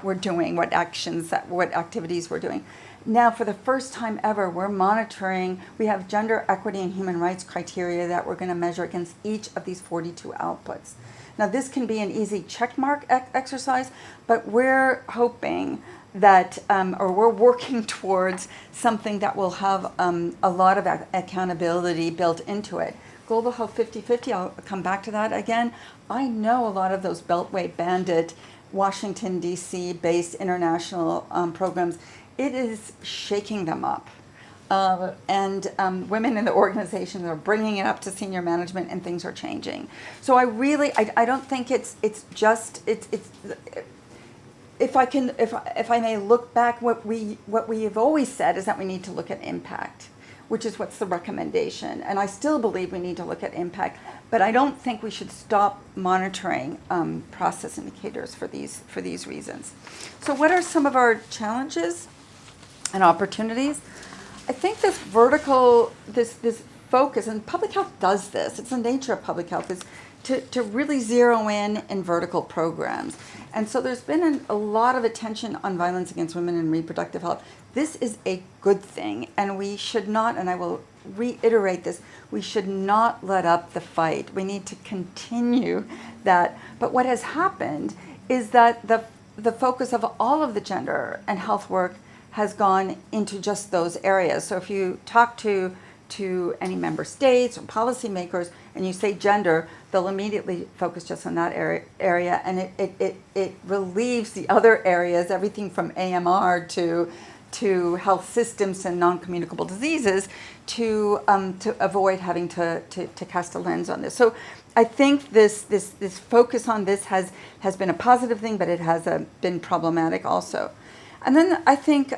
we're doing, what activities we're doing. Now, for the first time ever, we're monitoring, we have gender equity and human rights criteria that we're going to measure against each of these 42 outputs. Now, this can be an easy checkmark exercise, but we're hoping that, or we're working towards something that will have a lot of accountability built into it. Global Health 50/50, I'll come back to that again. I know a lot of those Beltway Bandit, Washington, D.C. based international programs, it is shaking them up. And women in the organization are bringing it up to senior management, and things are changing. So I don't think it's if I may look back, what we have always said is that we need to look at impact, which is what's the recommendation. And I still believe we need to look at impact, but I don't think we should stop monitoring process indicators for these reasons. So what are some of our challenges and opportunities? I think this vertical, this focus, and public health does this, it's the nature of public health, is to really zero in vertical programs. And so there's been a lot of attention on violence against women and reproductive health. This is a good thing, and we should not, and I will reiterate this, we should not let up the fight. We need to continue that. But what has happened is that the focus of all of the gender and health work has gone into just those areas. So if you talk to any member states or policymakers and you say gender, they'll immediately focus just on that area, and it relieves the other areas, everything from AMR to health systems and non-communicable diseases, to avoid having to cast a lens on this. So I think this focus on this has been a positive thing, but it has been problematic also. And then I think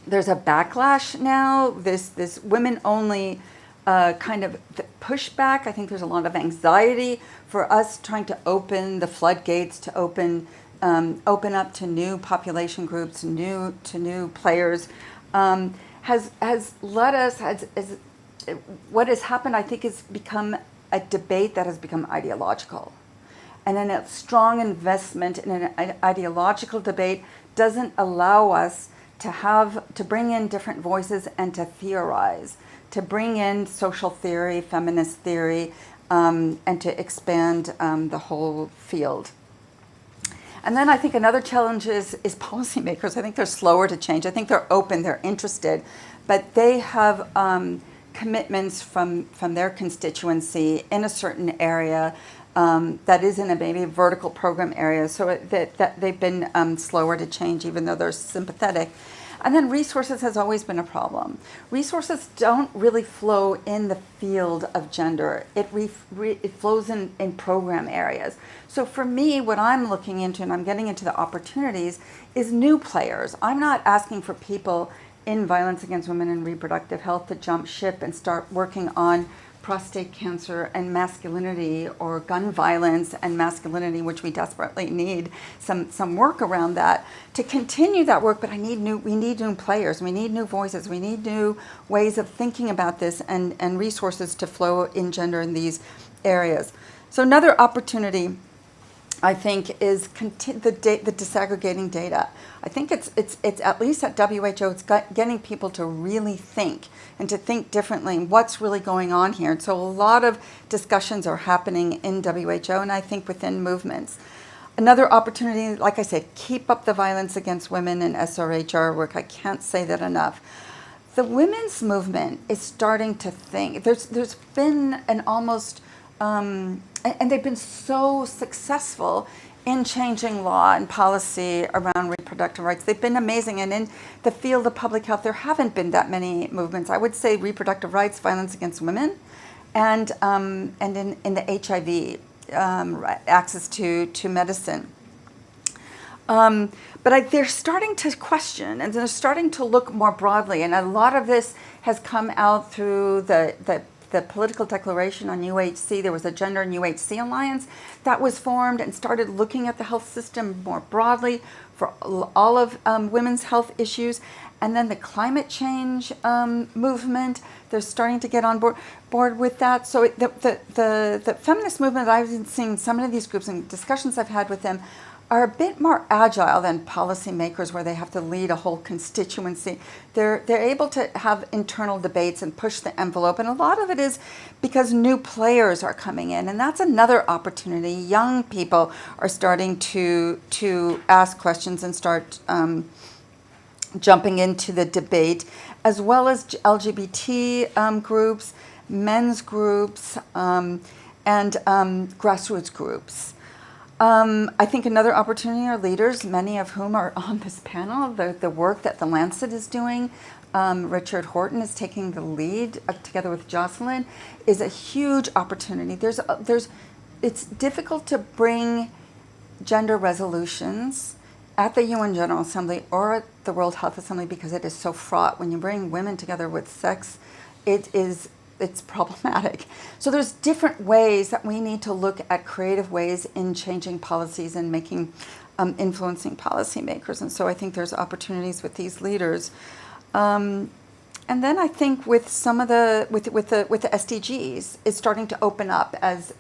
there's a backlash now, this women-only kind of pushback. I think there's a lot of anxiety for us trying to open the floodgates, to open up to new population groups, to new players. Has led us, what has happened, I think, is become a debate that has become ideological. And then a strong investment in an ideological debate doesn't allow us to bring in different voices and to theorize, to bring in social theory, feminist theory, and to expand the whole field. And then I think another challenge is policymakers. I think they're slower to change. I think they're open, they're interested, but they have commitments from their constituency in a certain area that is in a maybe vertical program area, so that they've been slower to change, even though they're sympathetic. And then resources has always been a problem. Resources don't really flow in the field of gender. It flows in program areas. So for me, what I'm looking into, and I'm getting into the opportunities, is new players. I'm not asking for people in violence against women and reproductive health to jump ship and start working on prostate cancer and masculinity, or gun violence and masculinity, which we desperately need some work around that to continue that work. But we need new players, we need new voices, we need new ways of thinking about this, and resources to flow in gender in these areas. So another opportunity, I think, is the disaggregating data. I think it's at least at WHO, it's getting people to really think and to think differently. What's really going on here? And so a lot of discussions are happening in WHO, and I think within movements. Another opportunity, like I said, keep up the violence against women and SRHR work. I can't say that enough. The women's movement is starting to think. There's been an almost and they've been so successful in changing law and policy around reproductive rights. They've been amazing. And in the field of public health, there haven't been that many movements. I would say reproductive rights, violence against women, and in the HIV, access to medicine. But they're starting to question, and they're starting to look more broadly. And a lot of this has come out through the political declaration on UHC. There was a Gender and UHC Alliance that was formed and started looking at the health system more broadly for all of women's health issues. And then the climate change movement, they're starting to get on board with that. So the feminist movement that I've been seeing, some of these groups and discussions I've had with them, are a bit more agile than policymakers, where they have to lead a whole constituency. They're able to have internal debates and push the envelope, and a lot of it is because new players are coming in, and that's another opportunity. Young people are starting to ask questions and start jumping into the debate, as well as LGBT groups, men's groups, and grassroots groups. I think another opportunity are leaders, many of whom are on this panel. The work that the Lancet is doing, Richard Horton is taking the lead together with Jocelyn, is a huge opportunity. It's difficult to bring gender resolutions at the UN General Assembly or at the World Health Assembly because it is so fraught. When you bring women together with sex, it's problematic. So there's different ways that we need to look at creative ways in changing policies and making, influencing policymakers. And so I think there's opportunities with these leaders. And then I think with some of the SDGs, it's starting to open up, as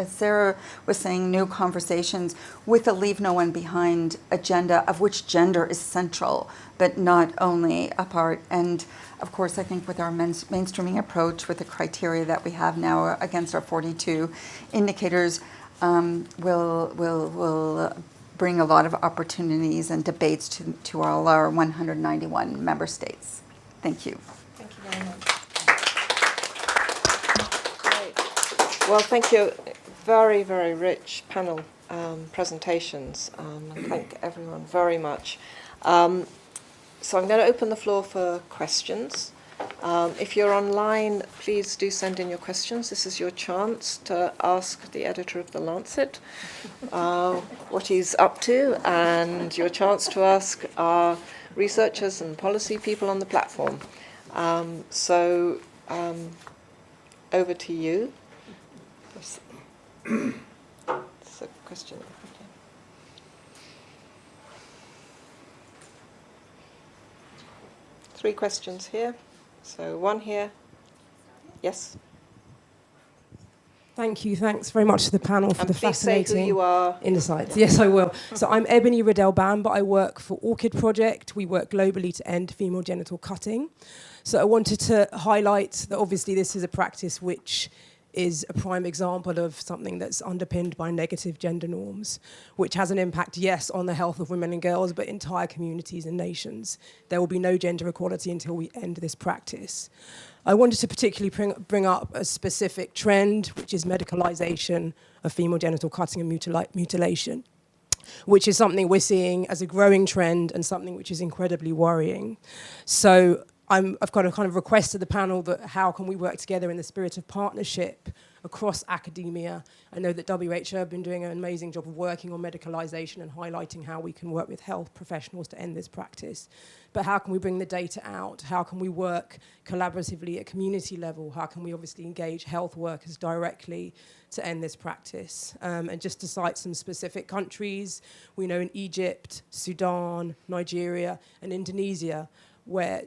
Sarah was saying, new conversations with a Leave No One Behind agenda, of which gender is central, but not only a part. And of course, I think with our mainstreaming approach, with the criteria that we have now against our 42 indicators, will bring a lot of opportunities and debates to all our 191 member states. Thank you. Thank you very much. Great. Well, thank you. Very, very rich panel presentations. And thank everyone very much. So I'm going to open the floor for questions. If you're online, please do send in your questions. This is your chance to ask the editor of The Lancet what he's up to, and your chance to ask our researchers and policy people on the platform. Over to you. It's a question. Three questions here. So one here. Yes. Thank you. Thanks very much to the panel for the fascinating say who you are. insights. Yes, I will. So I'm Ebony Riddell Bamba. I work for Orchid Project. We work globally to end female genital cutting. So I wanted to highlight that obviously this is a practice which is a prime example of something that's underpinned by negative gender norms, which has an impact, yes, on the health of women and girls, but entire communities and nations. There will be no gender equality until we end this practice. I wanted to particularly bring up a specific trend, which is medicalisation of female genital cutting and mutilation, which is something we're seeing as a growing trend and something which is incredibly worrying. So I've got a kind of request to the panel that how can we work together in the spirit of partnership across academia. I know that WHO have been doing an amazing job of working on medicalisation and highlighting how we can work with health professionals to end this practice. But how can we bring the data out? How can we work collaboratively at community level? How can we obviously engage health workers directly to end this practice? And just to cite some specific countries, we know in Egypt, Sudan, Nigeria, and Indonesia, where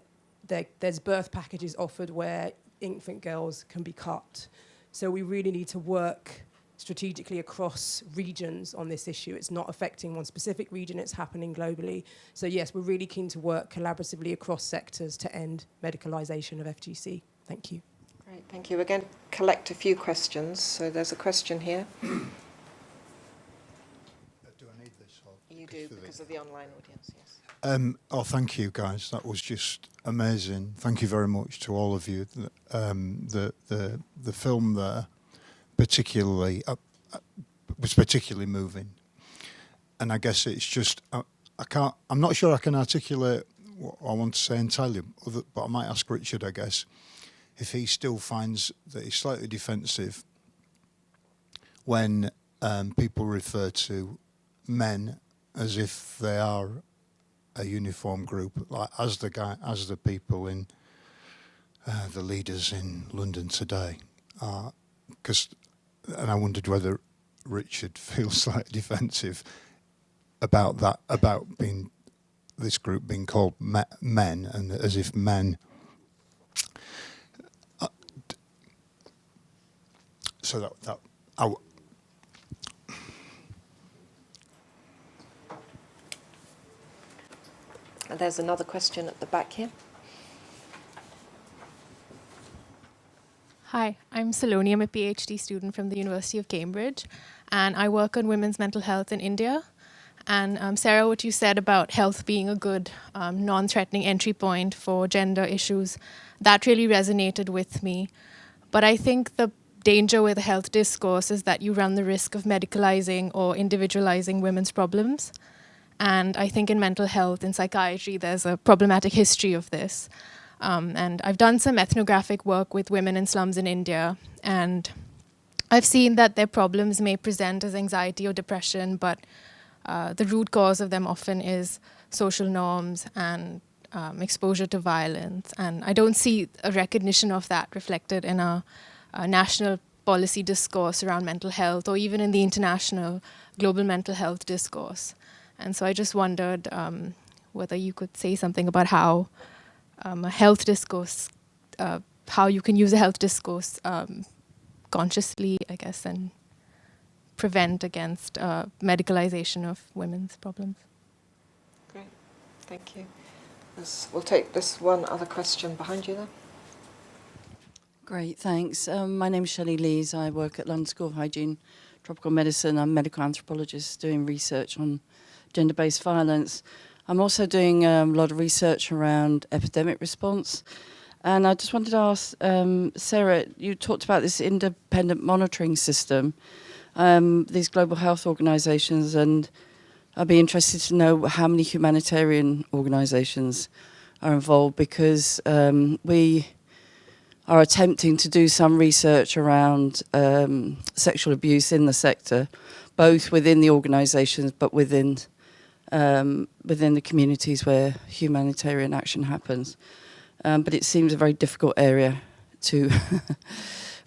there's birth packages offered where infant girls can be cut. So we really need to work strategically across regions on this issue. It's not affecting one specific region, it's happening globally. So yes, we're really keen to work collaboratively across sectors to end medicalisation of FGC. Thank you. Great, thank you. We're going to collect a few questions. So there's a question here. Do I need this? You do, because of the online audience, yes. Thank you, guys. That was just amazing. Thank you very much to all of you. The film there particularly was particularly moving. I guess it's just I'm not sure I can articulate what I want to say entirely, but I might ask Richard, I guess, if he still finds that he's slightly defensive when people refer to men as if they are a uniform group, like as the people in the leaders in London today. And I wondered whether Richard feels slightly defensive about that, about this group being called men, and as if men. And there's another question at the back here. Hi, I'm Saloni. I'm a PhD student from the University of Cambridge, and I work on women's mental health in India. And Sarah, what you said about health being a good non-threatening entry point for gender issues, that really resonated with me. But I think the danger with the health discourse is that you run the risk of medicalizing or individualizing women's problems. And I think in mental health, in psychiatry, there's a problematic history of this. And I've done some ethnographic work with women in slums in India, and I've seen that their problems may present as anxiety or depression, but the root cause of them often is social norms and exposure to violence. And I don't see a recognition of that reflected in a national policy discourse around mental health, or even in the international global mental health discourse. And so I just wondered whether you could say something about how a health discourse, how you can use a health discourse consciously, I guess, and prevent against medicalization of women's problems. Great, thank you. We'll take this one other question behind you there. Great, thanks. My name is Shelley Lee. I work at London School of Hygiene, Tropical Medicine. I'm a medical anthropologist doing research on gender-based violence. I'm also doing a lot of research around epidemic response. And I just wanted to ask, Sarah, you talked about this independent monitoring system, these global health organisations, and I'd be interested to know how many humanitarian organisations are involved, because we are attempting to do some research around sexual abuse in the sector, both within the organisations but within the communities where humanitarian action happens. But it seems a very difficult area to,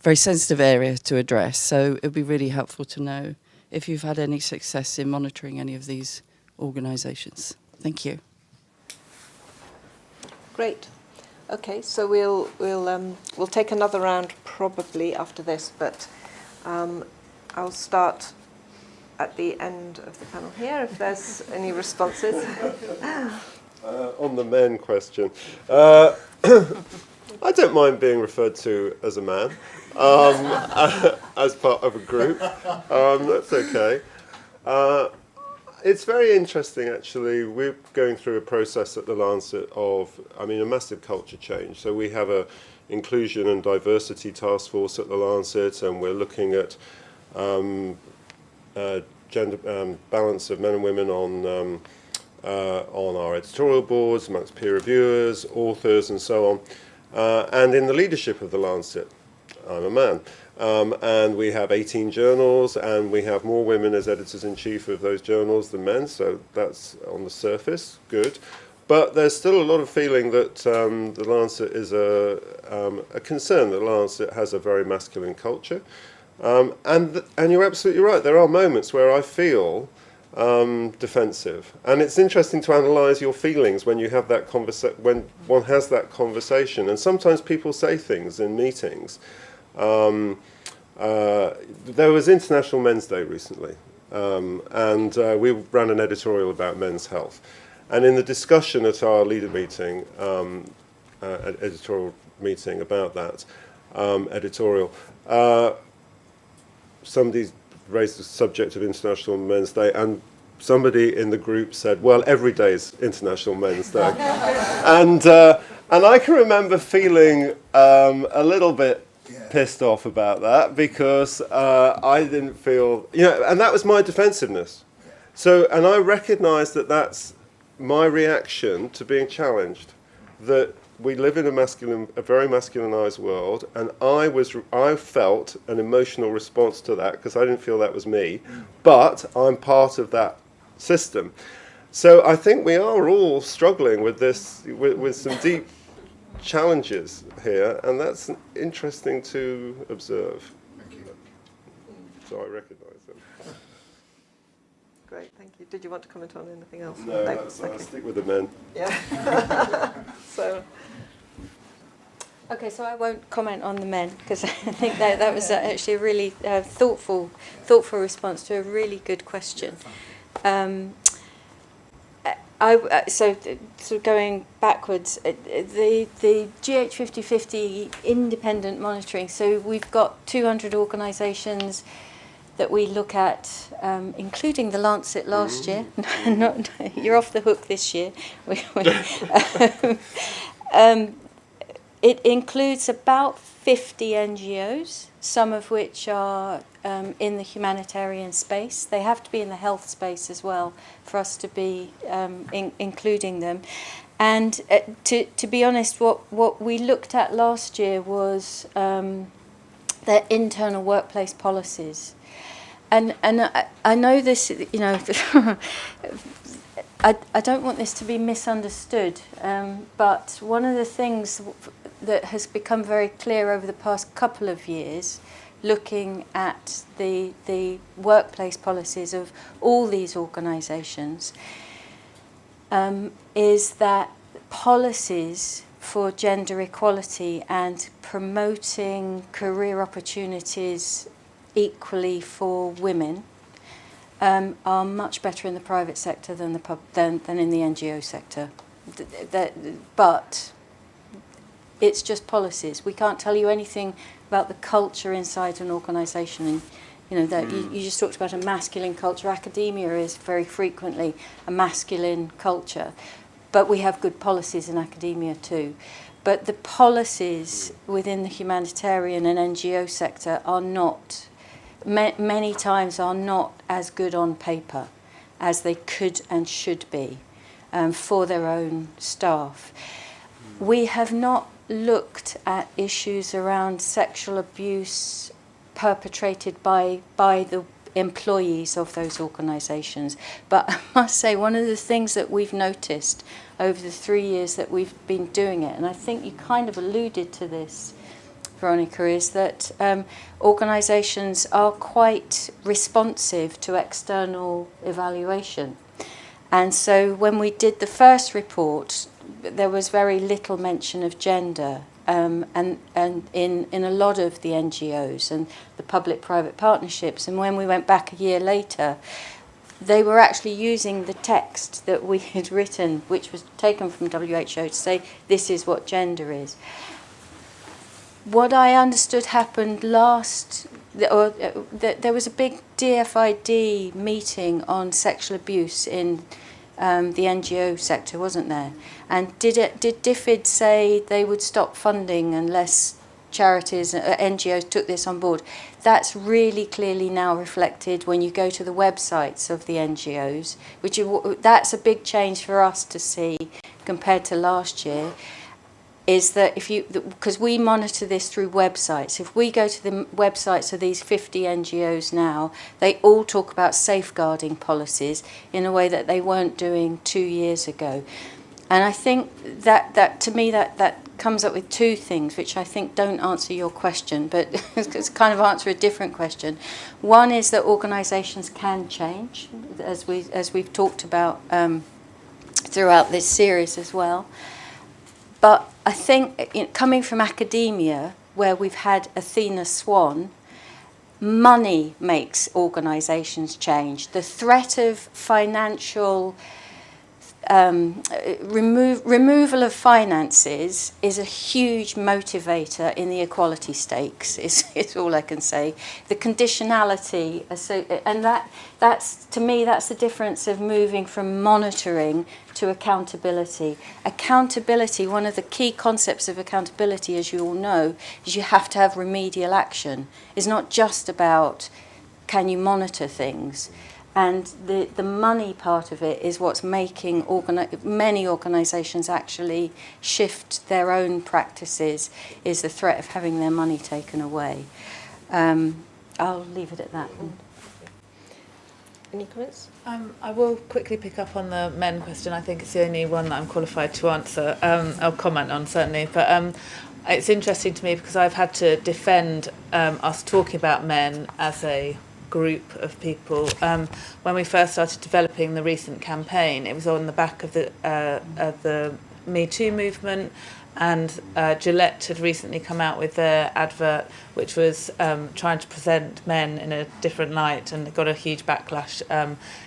very sensitive area to address. So it would be really helpful to know if you've had any success in monitoring any of these organisations. Thank you. Great. Okay, so we'll take another round probably after this, but I'll start at the end of the panel here, if there's any responses. On the men question, I don't mind being referred to as a man as part of a group. That's okay. It's very interesting, actually. We're going through a process at the Lancet of, a massive culture change. So we have a inclusion and diversity task force at the Lancet, and we're looking at gender balance of men and women on our editorial boards, amongst peer reviewers, authors, and so on. And in the leadership of the Lancet, I'm a man. And we have 18 journals, and we have more women as editors-in-chief of those journals than men, so that's on the surface, good. But there's still a lot of feeling that the Lancet is a concern that the Lancet has a very masculine culture. And you're absolutely right, there are moments where I feel defensive. And it's interesting to analyse your feelings when you have that when one has that conversation. And sometimes people say things in meetings. There was International Men's Day recently, and we ran an editorial about men's health. And in the discussion at our leader meeting, editorial meeting about that editorial, somebody raised the subject of International Men's Day, and somebody in the group said, well, every day is International Men's Day. And I can remember feeling a little bit pissed off about that, because I didn't feel, and that was my defensiveness. So, and I recognise that that's my reaction to being challenged, that we live in a very masculinized world, and I felt an emotional response to that because I didn't feel that was me, but I'm part of that system. So I think we are all struggling with this, with some deep challenges here, and that's interesting to observe. Thank you. So I recognise them. Great, thank you. Did you want to comment on anything else? No, that's, okay. I'll stick with the men. Yeah. So. Okay, so I won't comment on the men because I think that was actually a really thoughtful response to a really good question. So going backwards, the GH5050 independent monitoring. So we've got 200 organisations that we look at, including the Lancet last year. Not, you're off the hook this year. It includes about 50 NGOs, some of which are in the humanitarian space. They have to be in the health space as well for us to be including them. And to be honest, what we looked at last year was their internal workplace policies. And I know this, you know, I don't want this to be misunderstood, but one of the things that has become very clear over the past couple of years, looking at the workplace policies of all these organisations, is that policies for gender equality and promoting career opportunities equally for women are much better in the private sector than in the NGO sector. But it's just policies. We can't tell you anything about the culture inside an organisation. And you know that you just talked about a masculine culture. Academia is very frequently a masculine culture, but we have good policies in academia too. But the policies within the humanitarian and NGO sector are not, many times are not as good on paper as they could and should be for their own staff. We have not looked at issues around sexual abuse perpetrated by the employees of those organisations. But I must say, one of the things that we've noticed over the 3 years that we've been doing it, and I think you kind of alluded to this, Veronica, is that organisations are quite responsive to external evaluation. And so when we did the first report, there was very little mention of gender, and in a lot of the NGOs and the public-private partnerships. And when we went back a year later, they were actually using the text that we had written, which was taken from WHO, to say this is what gender is. What I understood happened there was a big DFID meeting on sexual abuse in the NGO sector, wasn't there? And did DFID say they would stop funding unless charities, NGOs took this on board? That's really clearly now reflected when you go to the websites of the NGOs, that's a big change for us to see compared to last year. Is that because we monitor this through websites, if we go to the websites of these 50 NGOs now, they all talk about safeguarding policies in a way that they weren't doing 2 years ago. And I think that to me, that comes up with two things, which I think don't answer your question, but it's kind of answer a different question. One is that organisations can change, as we've talked about throughout this series as well. But I think coming from academia, where we've had Athena Swan, money makes organisations change. The threat of financial removal of finances is a huge motivator in the equality stakes, is all I can say. The conditionality, and that's to me, that's the difference of moving from monitoring to accountability. Accountability, one of the key concepts of accountability, as you all know, is you have to have remedial action. It's not just about can you monitor things. And the money part of it is what's making many organisations actually shift their own practices, is the threat of having their money taken away. I'll leave it at that. Any comments? I will quickly pick up on the men question. I think it's the only one that I'm qualified to answer. I'll comment on, certainly. But it's interesting to me because I've had to defend us talking about men as a group of people. When we first started developing the recent campaign, it was on the back of the Me Too movement, and Gillette had recently come out with their advert, which was trying to present men in a different light, and got a huge backlash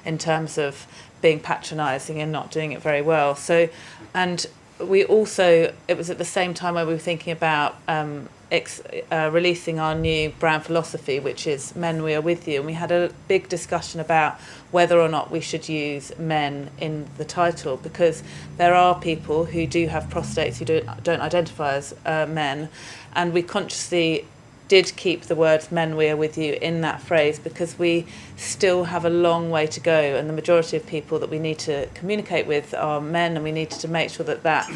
in terms of being patronising and not doing it very well. So, and we also, it was at the same time where we were thinking about releasing our new brand philosophy, which is Men, We Are With You, and we had a big discussion about whether or not we should use men in the title, because there are people who do have prostates who don't identify as men, and we consciously did keep the words Men, We Are With You in that phrase, because we still have a long way to go, and the majority of people that we need to communicate with are men, and we needed to make sure that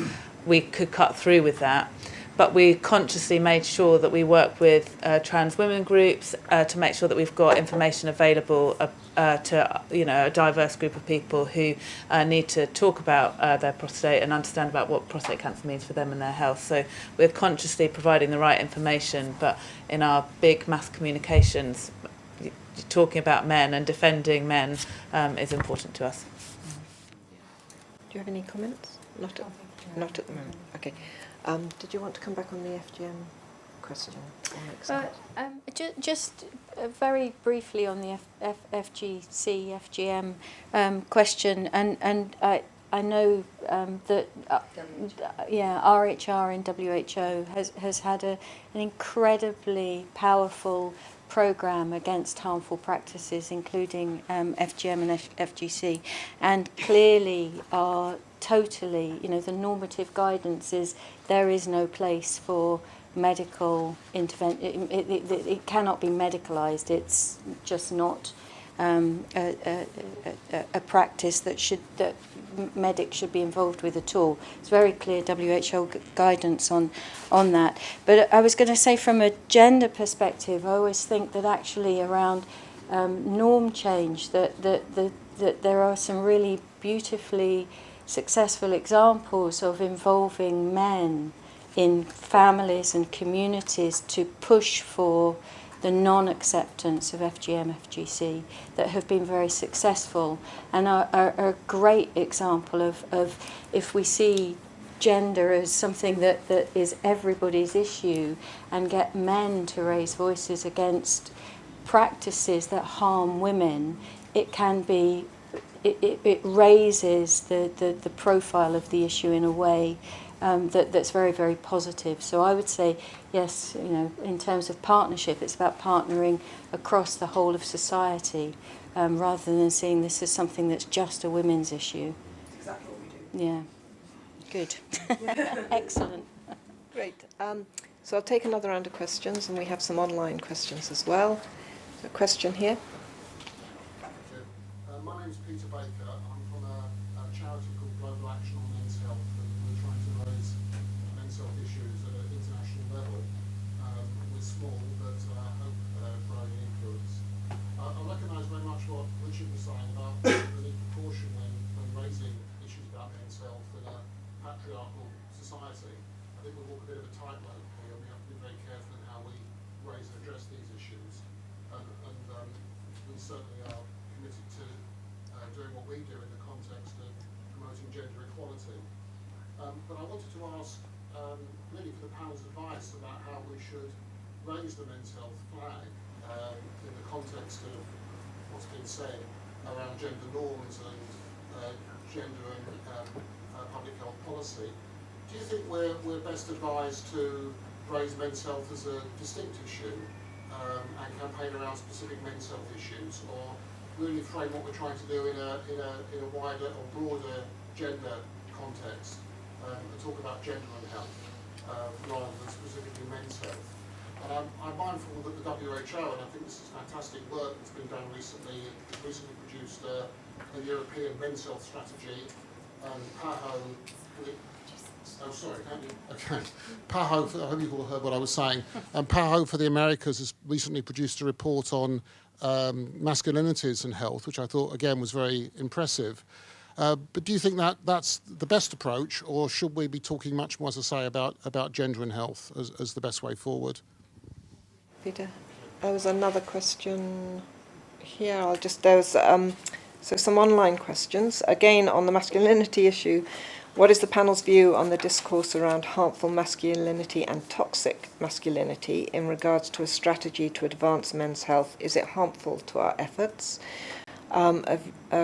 we could cut through with that. But we consciously made sure that we work with trans women groups to make sure that we've got information available to a diverse group of people who need to talk about their prostate and understand about what prostate cancer means for them and their health. So we're consciously providing the right information, but in our big mass communications, talking about men and defending men is important to us. Do you have any comments? Not at the moment. Okay. Did you want to come back on the FGM question? Just very briefly on the FGC, FGM question, and I know that RHR in WHO has had an incredibly powerful programme against harmful practices, including FGM and FGC, and clearly are totally, the normative guidance is there is no place for medical intervention. It cannot be medicalised. It's just not a practice that medics should be involved with at all. It's very clear WHO guidance on that. But I was going to say, from a gender perspective, I always think that actually around norm change, that there are some really beautifully successful examples of involving men in families and communities to push for the non-acceptance of FGM, FGC, that have been very successful and are a great example of if we see gender as something that is everybody's issue, and get men to raise voices against practices that harm women, it can be it raises the profile of the issue in a way that's very, very positive. So I would say, yes, in terms of partnership, it's about partnering across the whole of society, rather than seeing this as something that's just a women's issue. That's exactly what we do. Yeah. Good. Excellent. Great. So I'll take another round of questions, and we have some online questions as well. A question here. My name's Peter Baker. I'm from a charity called Global Action on Men's Health, and we're trying to raise men's health issues at an international level. We're small, but I hope growing influence. I recognise very much what Richard was saying about the need for caution when raising issues about men's health in a patriarchal society. I think we walk a bit of a tightrope here. We have to be very careful in how we raise and address these issues, and we certainly are committed to doing what we do in the context of promoting gender equality. But I wanted to ask, really for the panel's advice about how we should raise the men's health flag in the context of what's been said around gender norms and gender and public health policy. Do you think we're best advised to raise men's health as a distinct issue and campaign around specific men's health issues, or really frame what we're trying to do in a wider or broader gender context and talk about gender and health rather than specifically men's health? And I'm mindful that the WHO, and I think this is fantastic work that's been done recently. It's recently produced a European men's health strategy. PAHO, oh sorry, okay. PAHO, I hope you all heard what I was saying. PAHO for the Americas has recently produced a report on masculinities and health, which I thought, again, was very impressive. But do you think that that's the best approach, or should we be talking much more, as I say, about gender and health as the best way forward? Peter, there was another question here. There was so some online questions. Again, on the masculinity issue, what is the panel's view on the discourse around harmful masculinity and toxic masculinity in regards to a strategy to advance men's health? Is it harmful to our efforts? A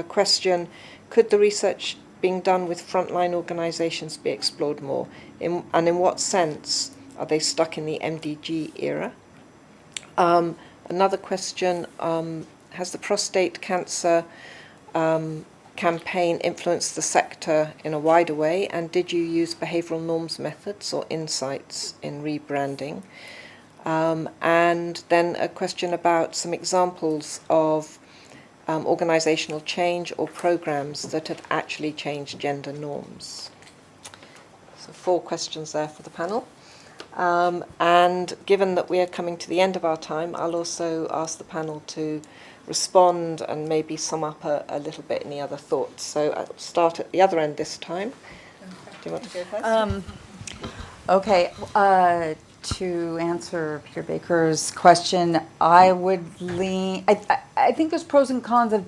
question, could the research being done with frontline organisations be explored more? And in what sense are they stuck in the MDG era? Another question, has the prostate cancer campaign influenced the sector in a wider way, and did you use behavioural norms methods or insights in rebranding? And then a question about some examples of organisational change or programmes that have actually changed gender norms. So 4 questions there for the panel. And given that we are coming to the end of our time, I'll also ask the panel to respond and maybe sum up a little bit any other thoughts. So I'll start at the other end this time. Do you want to go first? Okay. To answer Peter Baker's question, I would lean. I think there's pros and cons of,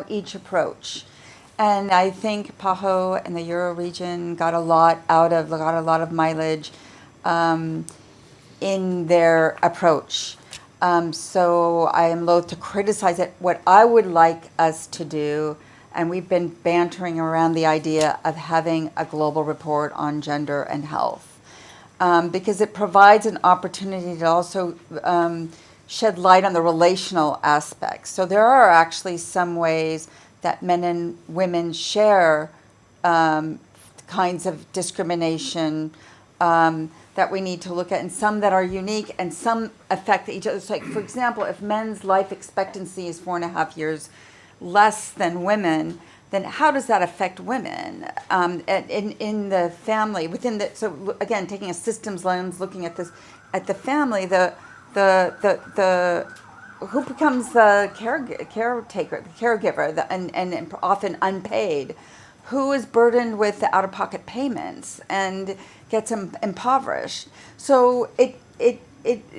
each approach, and I think PAHO and the Euro region got a lot of mileage in their approach. So I am loath to criticize it. What I would like us to do, and we've been bantering around the idea of having a global report on gender and health. Because it provides an opportunity to also shed light on the relational aspects. So there are actually some ways that men and women share kinds of discrimination that we need to look at, and some that are unique and some affect each other. So like, for example, if men's life expectancy is 4.5 years less than women, then how does that affect women in the family? So again, taking a systems lens, looking at this, at the family, the who becomes the caretaker, the caregiver, and often unpaid, who is burdened with the out-of-pocket payments and gets impoverished. So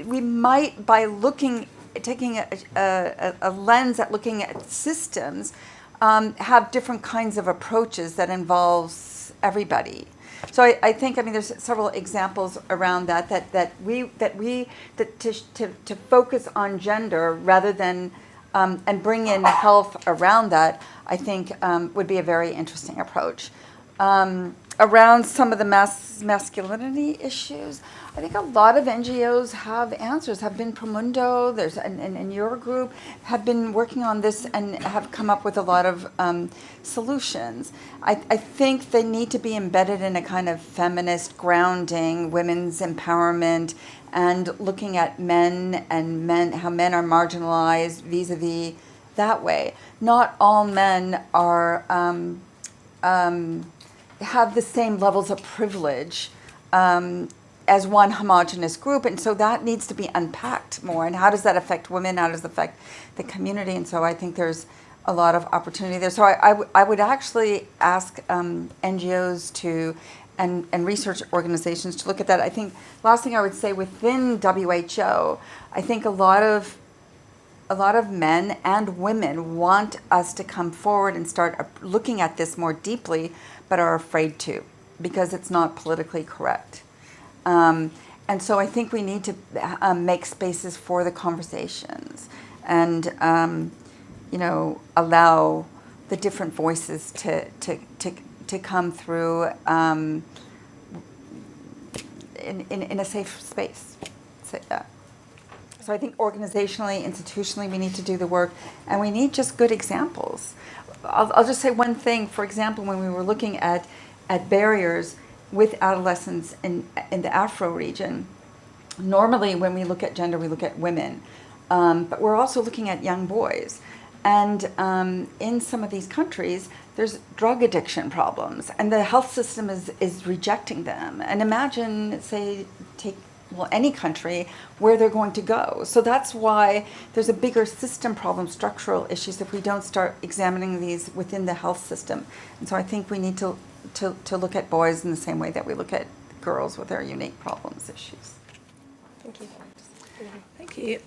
we might, by taking a lens at looking at systems, have different kinds of approaches that involves everybody. So I think, there's several examples around that to focus on gender rather than and bring in health around that, I think would be a very interesting approach. Around some of the masculinity issues, I think a lot of NGOs have answers, have been Promundo, there's and your group have been working on this and have come up with a lot of solutions. I think they need to be embedded in a kind of feminist grounding, women's empowerment, and looking at men, how men are marginalized vis-a-vis that way. Not all men are have the same levels of privilege as one homogenous group, and so that needs to be unpacked more. And how does that affect women? How does it affect the community? And so I think there's a lot of opportunity there. So I would actually ask NGOs and research organizations to look at that. I think last thing I would say, within WHO, I think a lot of men and women want us to come forward and start looking at this more deeply, but are afraid to, because it's not politically correct. And so I think we need to make spaces for the conversations and, allow the different voices to come through in a safe space. So I think organizationally, institutionally, we need to do the work, and we need just good examples. I'll just say one thing. For example, when we were looking at barriers with adolescents in the Afro region, normally when we look at gender, we look at women. but we're also looking at young boys. And in some of these countries, there's drug addiction problems, and the health system is rejecting them. And imagine, say, any country, where they're going to go. So that's why there's a bigger system problem, structural issues, if we don't start examining these within the health system. And so I think we need to look at boys in the same way that we look at girls with their unique problems issues. Thank you. Thank you.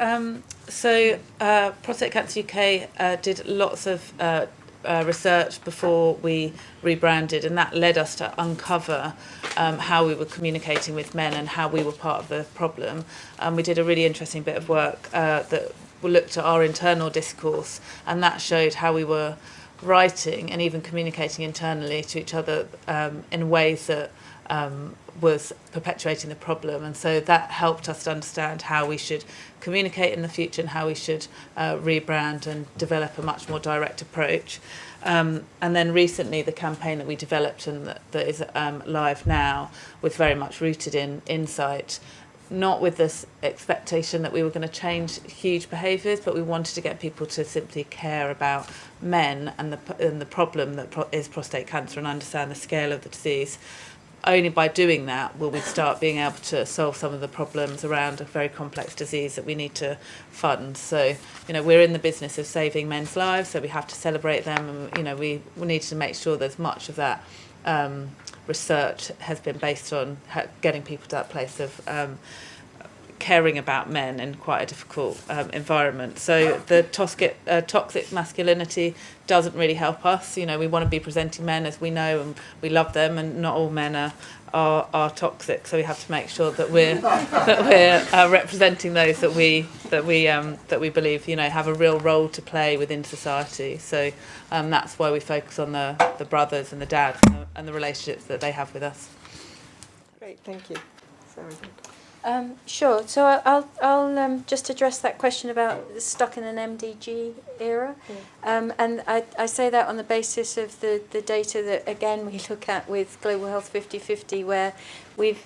So Prostate Cancer UK did lots of research before we rebranded, and that led us to uncover how we were communicating with men and how we were part of the problem. We did a really interesting bit of work that looked at our internal discourse, and that showed how we were writing and even communicating internally to each other in ways that was perpetuating the problem. And so that helped us to understand how we should communicate in the future and how we should rebrand and develop a much more direct approach. And then recently the campaign that we developed and that is live now was very much rooted in insight, not with this expectation that we were going to change huge behaviours, but we wanted to get people to simply care about men and the problem that is prostate cancer and understand the scale of the disease. Only by doing that will we start being able to solve some of the problems around a very complex disease that we need to fund. So, we're in the business of saving men's lives, so we have to celebrate them, and, we need to make sure there's much of that research has been based on getting people to that place of caring about men in quite a difficult environment. So the toxic masculinity doesn't really help us. We want to be presenting men as we know and we love them, and not all men are toxic. So we have to make sure that we're representing those that we believe have a real role to play within society. So that's why we focus on the brothers and the dads and the relationships that they have with us. Great, thank you. Sorry. Sure. So I'll just address that question about stuck in an MDG era. And I say that on the basis of the data that, again, we look at with Global Health 50/50, where we've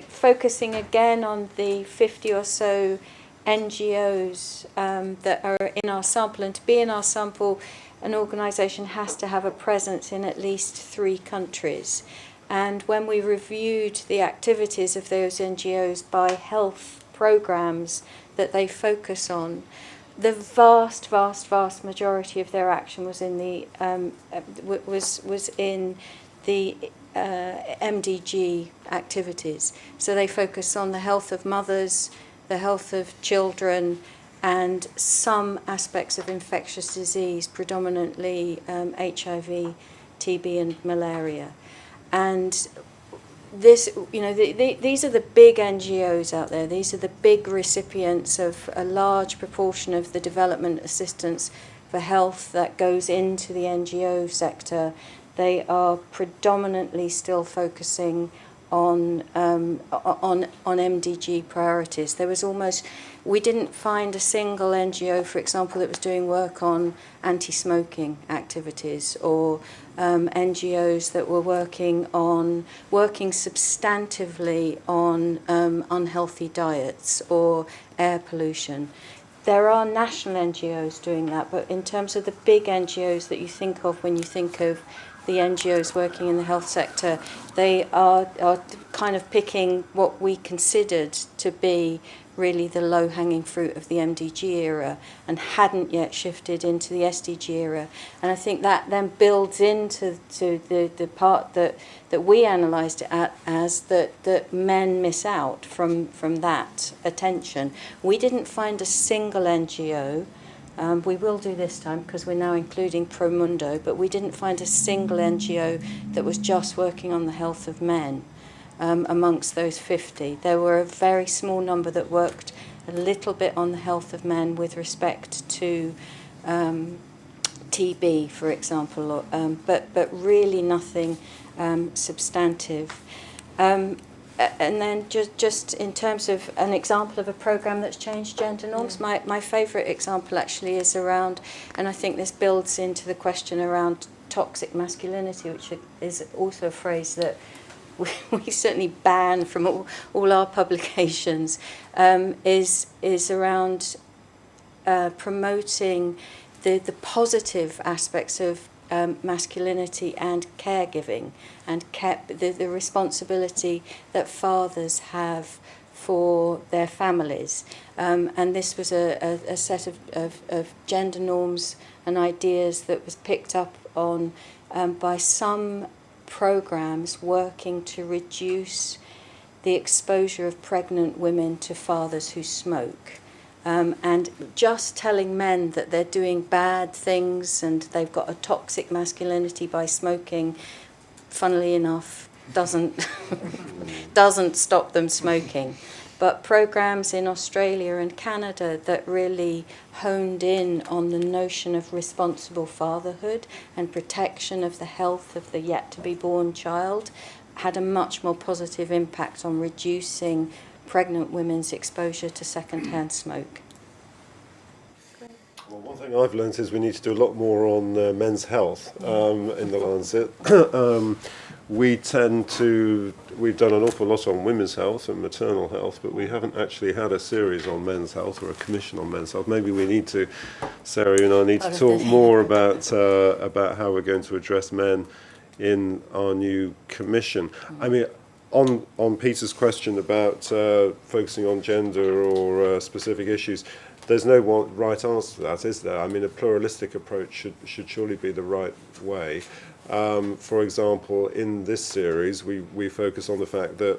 focusing again on the 50 or so NGOs that are in our sample. And to be in our sample, an organisation has to have a presence in at least 3 countries. And when we reviewed the activities of those NGOs by health programs that they focus on, the vast majority of their action was in the MDG activities. So they focus on the health of mothers, the health of children, and some aspects of infectious disease, predominantly HIV, TB, and malaria. And this, these are the big NGOs out there. These are the big recipients of a large proportion of the development assistance for health that goes into the NGO sector. They are predominantly still focusing on MDG priorities. We didn't find a single NGO, for example, that was doing work on anti-smoking activities, or NGOs that were working substantively on unhealthy diets or air pollution. There are national NGOs doing that, but in terms of the big NGOs that you think of when you think of the NGOs working in the health sector, they are kind of picking what we considered to be really the low-hanging fruit of the MDG era and hadn't yet shifted into the SDG era. And I think that then builds into the part that we analysed it as that men miss out from that attention. We didn't find a single NGO. We will do this time because we're now including Promundo, but we didn't find a single NGO that was just working on the health of men amongst those 50. There were a very small number that worked a little bit on the health of men with respect to TB, for example, but really nothing substantive. And then just in terms of an example of a program that's changed gender norms, my favourite example actually is around, and I think this builds into the question around toxic masculinity, which is also a phrase that we certainly ban from all our publications, is around promoting the positive aspects of masculinity and caregiving, and the responsibility that fathers have for their families. And this was a set of gender norms and ideas that was picked up on by some programs working to reduce the exposure of pregnant women to fathers who smoke. And just telling men that they're doing bad things and they've got a toxic masculinity by smoking, funnily enough, doesn't stop them smoking. But programs in Australia and Canada that really honed in on the notion of responsible fatherhood and protection of the health of the yet-to-be-born child had a much more positive impact on reducing pregnant women's exposure to second-hand smoke. Well, one thing I've learned is we need to do a lot more on men's health in the Lancet. We've done an awful lot on women's health and maternal health, but we haven't actually had a series on men's health or a commission on men's health. Maybe we need to, Sarah, you and I need to talk more about how we're going to address men in our new commission. I mean, on Peter's question about focusing on gender or specific issues, there's no right answer to that, is there? I mean, a pluralistic approach should surely be the right way. For example, in this series, we focus on the fact that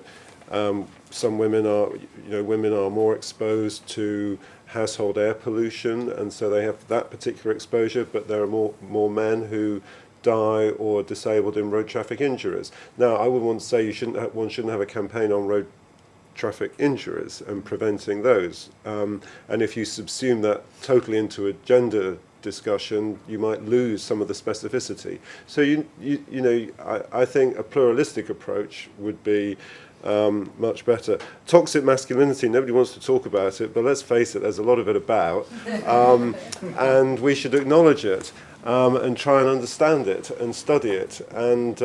some women are more exposed to household air pollution, and so they have that particular exposure, but there are more men who die or are disabled in road traffic injuries. Now, I would want to say one shouldn't have a campaign on road traffic injuries and preventing those. And if you subsume that totally into a gender discussion, you might lose some of the specificity. So I think a pluralistic approach would be much better. Toxic masculinity, nobody wants to talk about it, but let's face it, there's a lot of it about, and we should acknowledge it and try and understand it and study it, and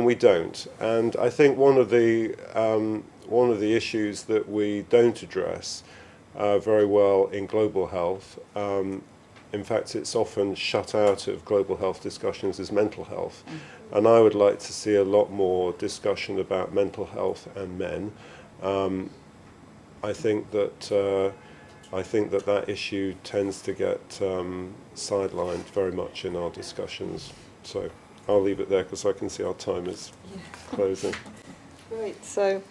we don't. And I think one of the issues that we don't address very well in global health, in fact, it's often shut out of global health discussions, is mental health. And I would like to see a lot more discussion about mental health and men. I think that issue tends to get sidelined very much in our discussions. So I'll leave it there because I can see our time is closing. Great. So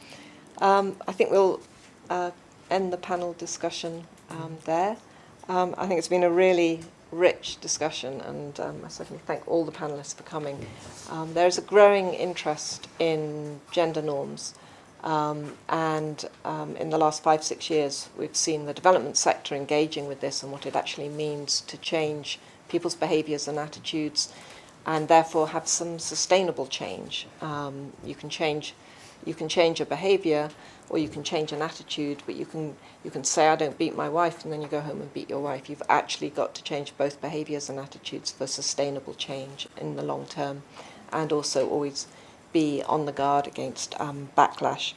I think we'll end the panel discussion there. I think it's been a really rich discussion, and I certainly thank all the panellists for coming. There's a growing interest in gender norms, and in the last 5-6 years we've seen the development sector engaging with this and what it actually means to change people's behaviours and attitudes, and therefore have some sustainable change. You can change a behaviour, or you can change an attitude, but you can say, I don't beat my wife, and then you go home and beat your wife. You've actually got to change both behaviours and attitudes for sustainable change in the long term, and also always be on the guard against backlash.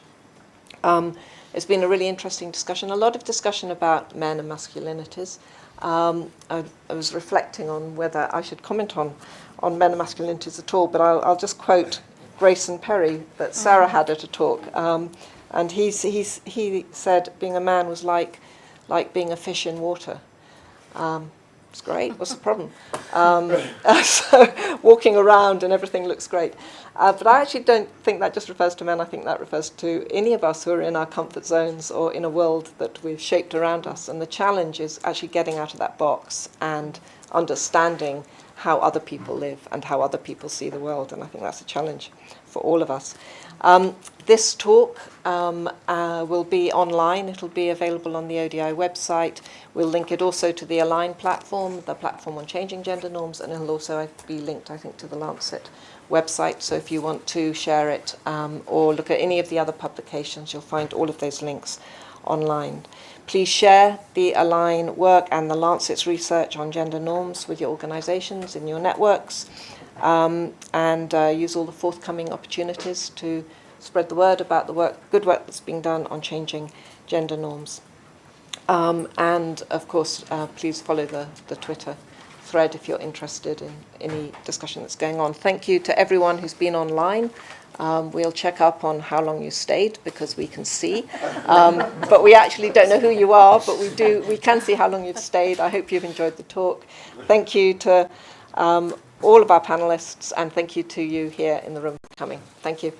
It's been a really interesting discussion, a lot of discussion about men and masculinities. I was reflecting on whether I should comment on men and masculinities at all, but I'll just quote Grayson Perry that Sarah had at a talk. And he said being a man was like being a fish in water. It's great. What's the problem? So walking around and everything looks great. But I actually don't think that just refers to men. I think that refers to any of us who are in our comfort zones or in a world that we've shaped around us. And the challenge is actually getting out of that box and understanding how other people live and how other people see the world. And I think that's a challenge for all of us. This talk will be online. It'll be available on the ODI website. We'll link it also to the Align platform, the platform on changing gender norms, and it'll also be linked, I think, to the Lancet website. So if you want to share it or look at any of the other publications, you'll find all of those links online. Please share the Align work and the Lancet's research on gender norms with your organisations, in your networks. and use all the forthcoming opportunities to spread the word about the good work that's being done on changing gender norms. And of course, please follow the Twitter thread if you're interested in any discussion that's going on. Thank you to everyone who's been online. We'll check up on how long you stayed because we can see, but we actually don't know who you are, but we can see how long you've stayed. I hope you've enjoyed the talk. Thank you to all of our panelists, and thank you to you here in the room for coming. Thank you.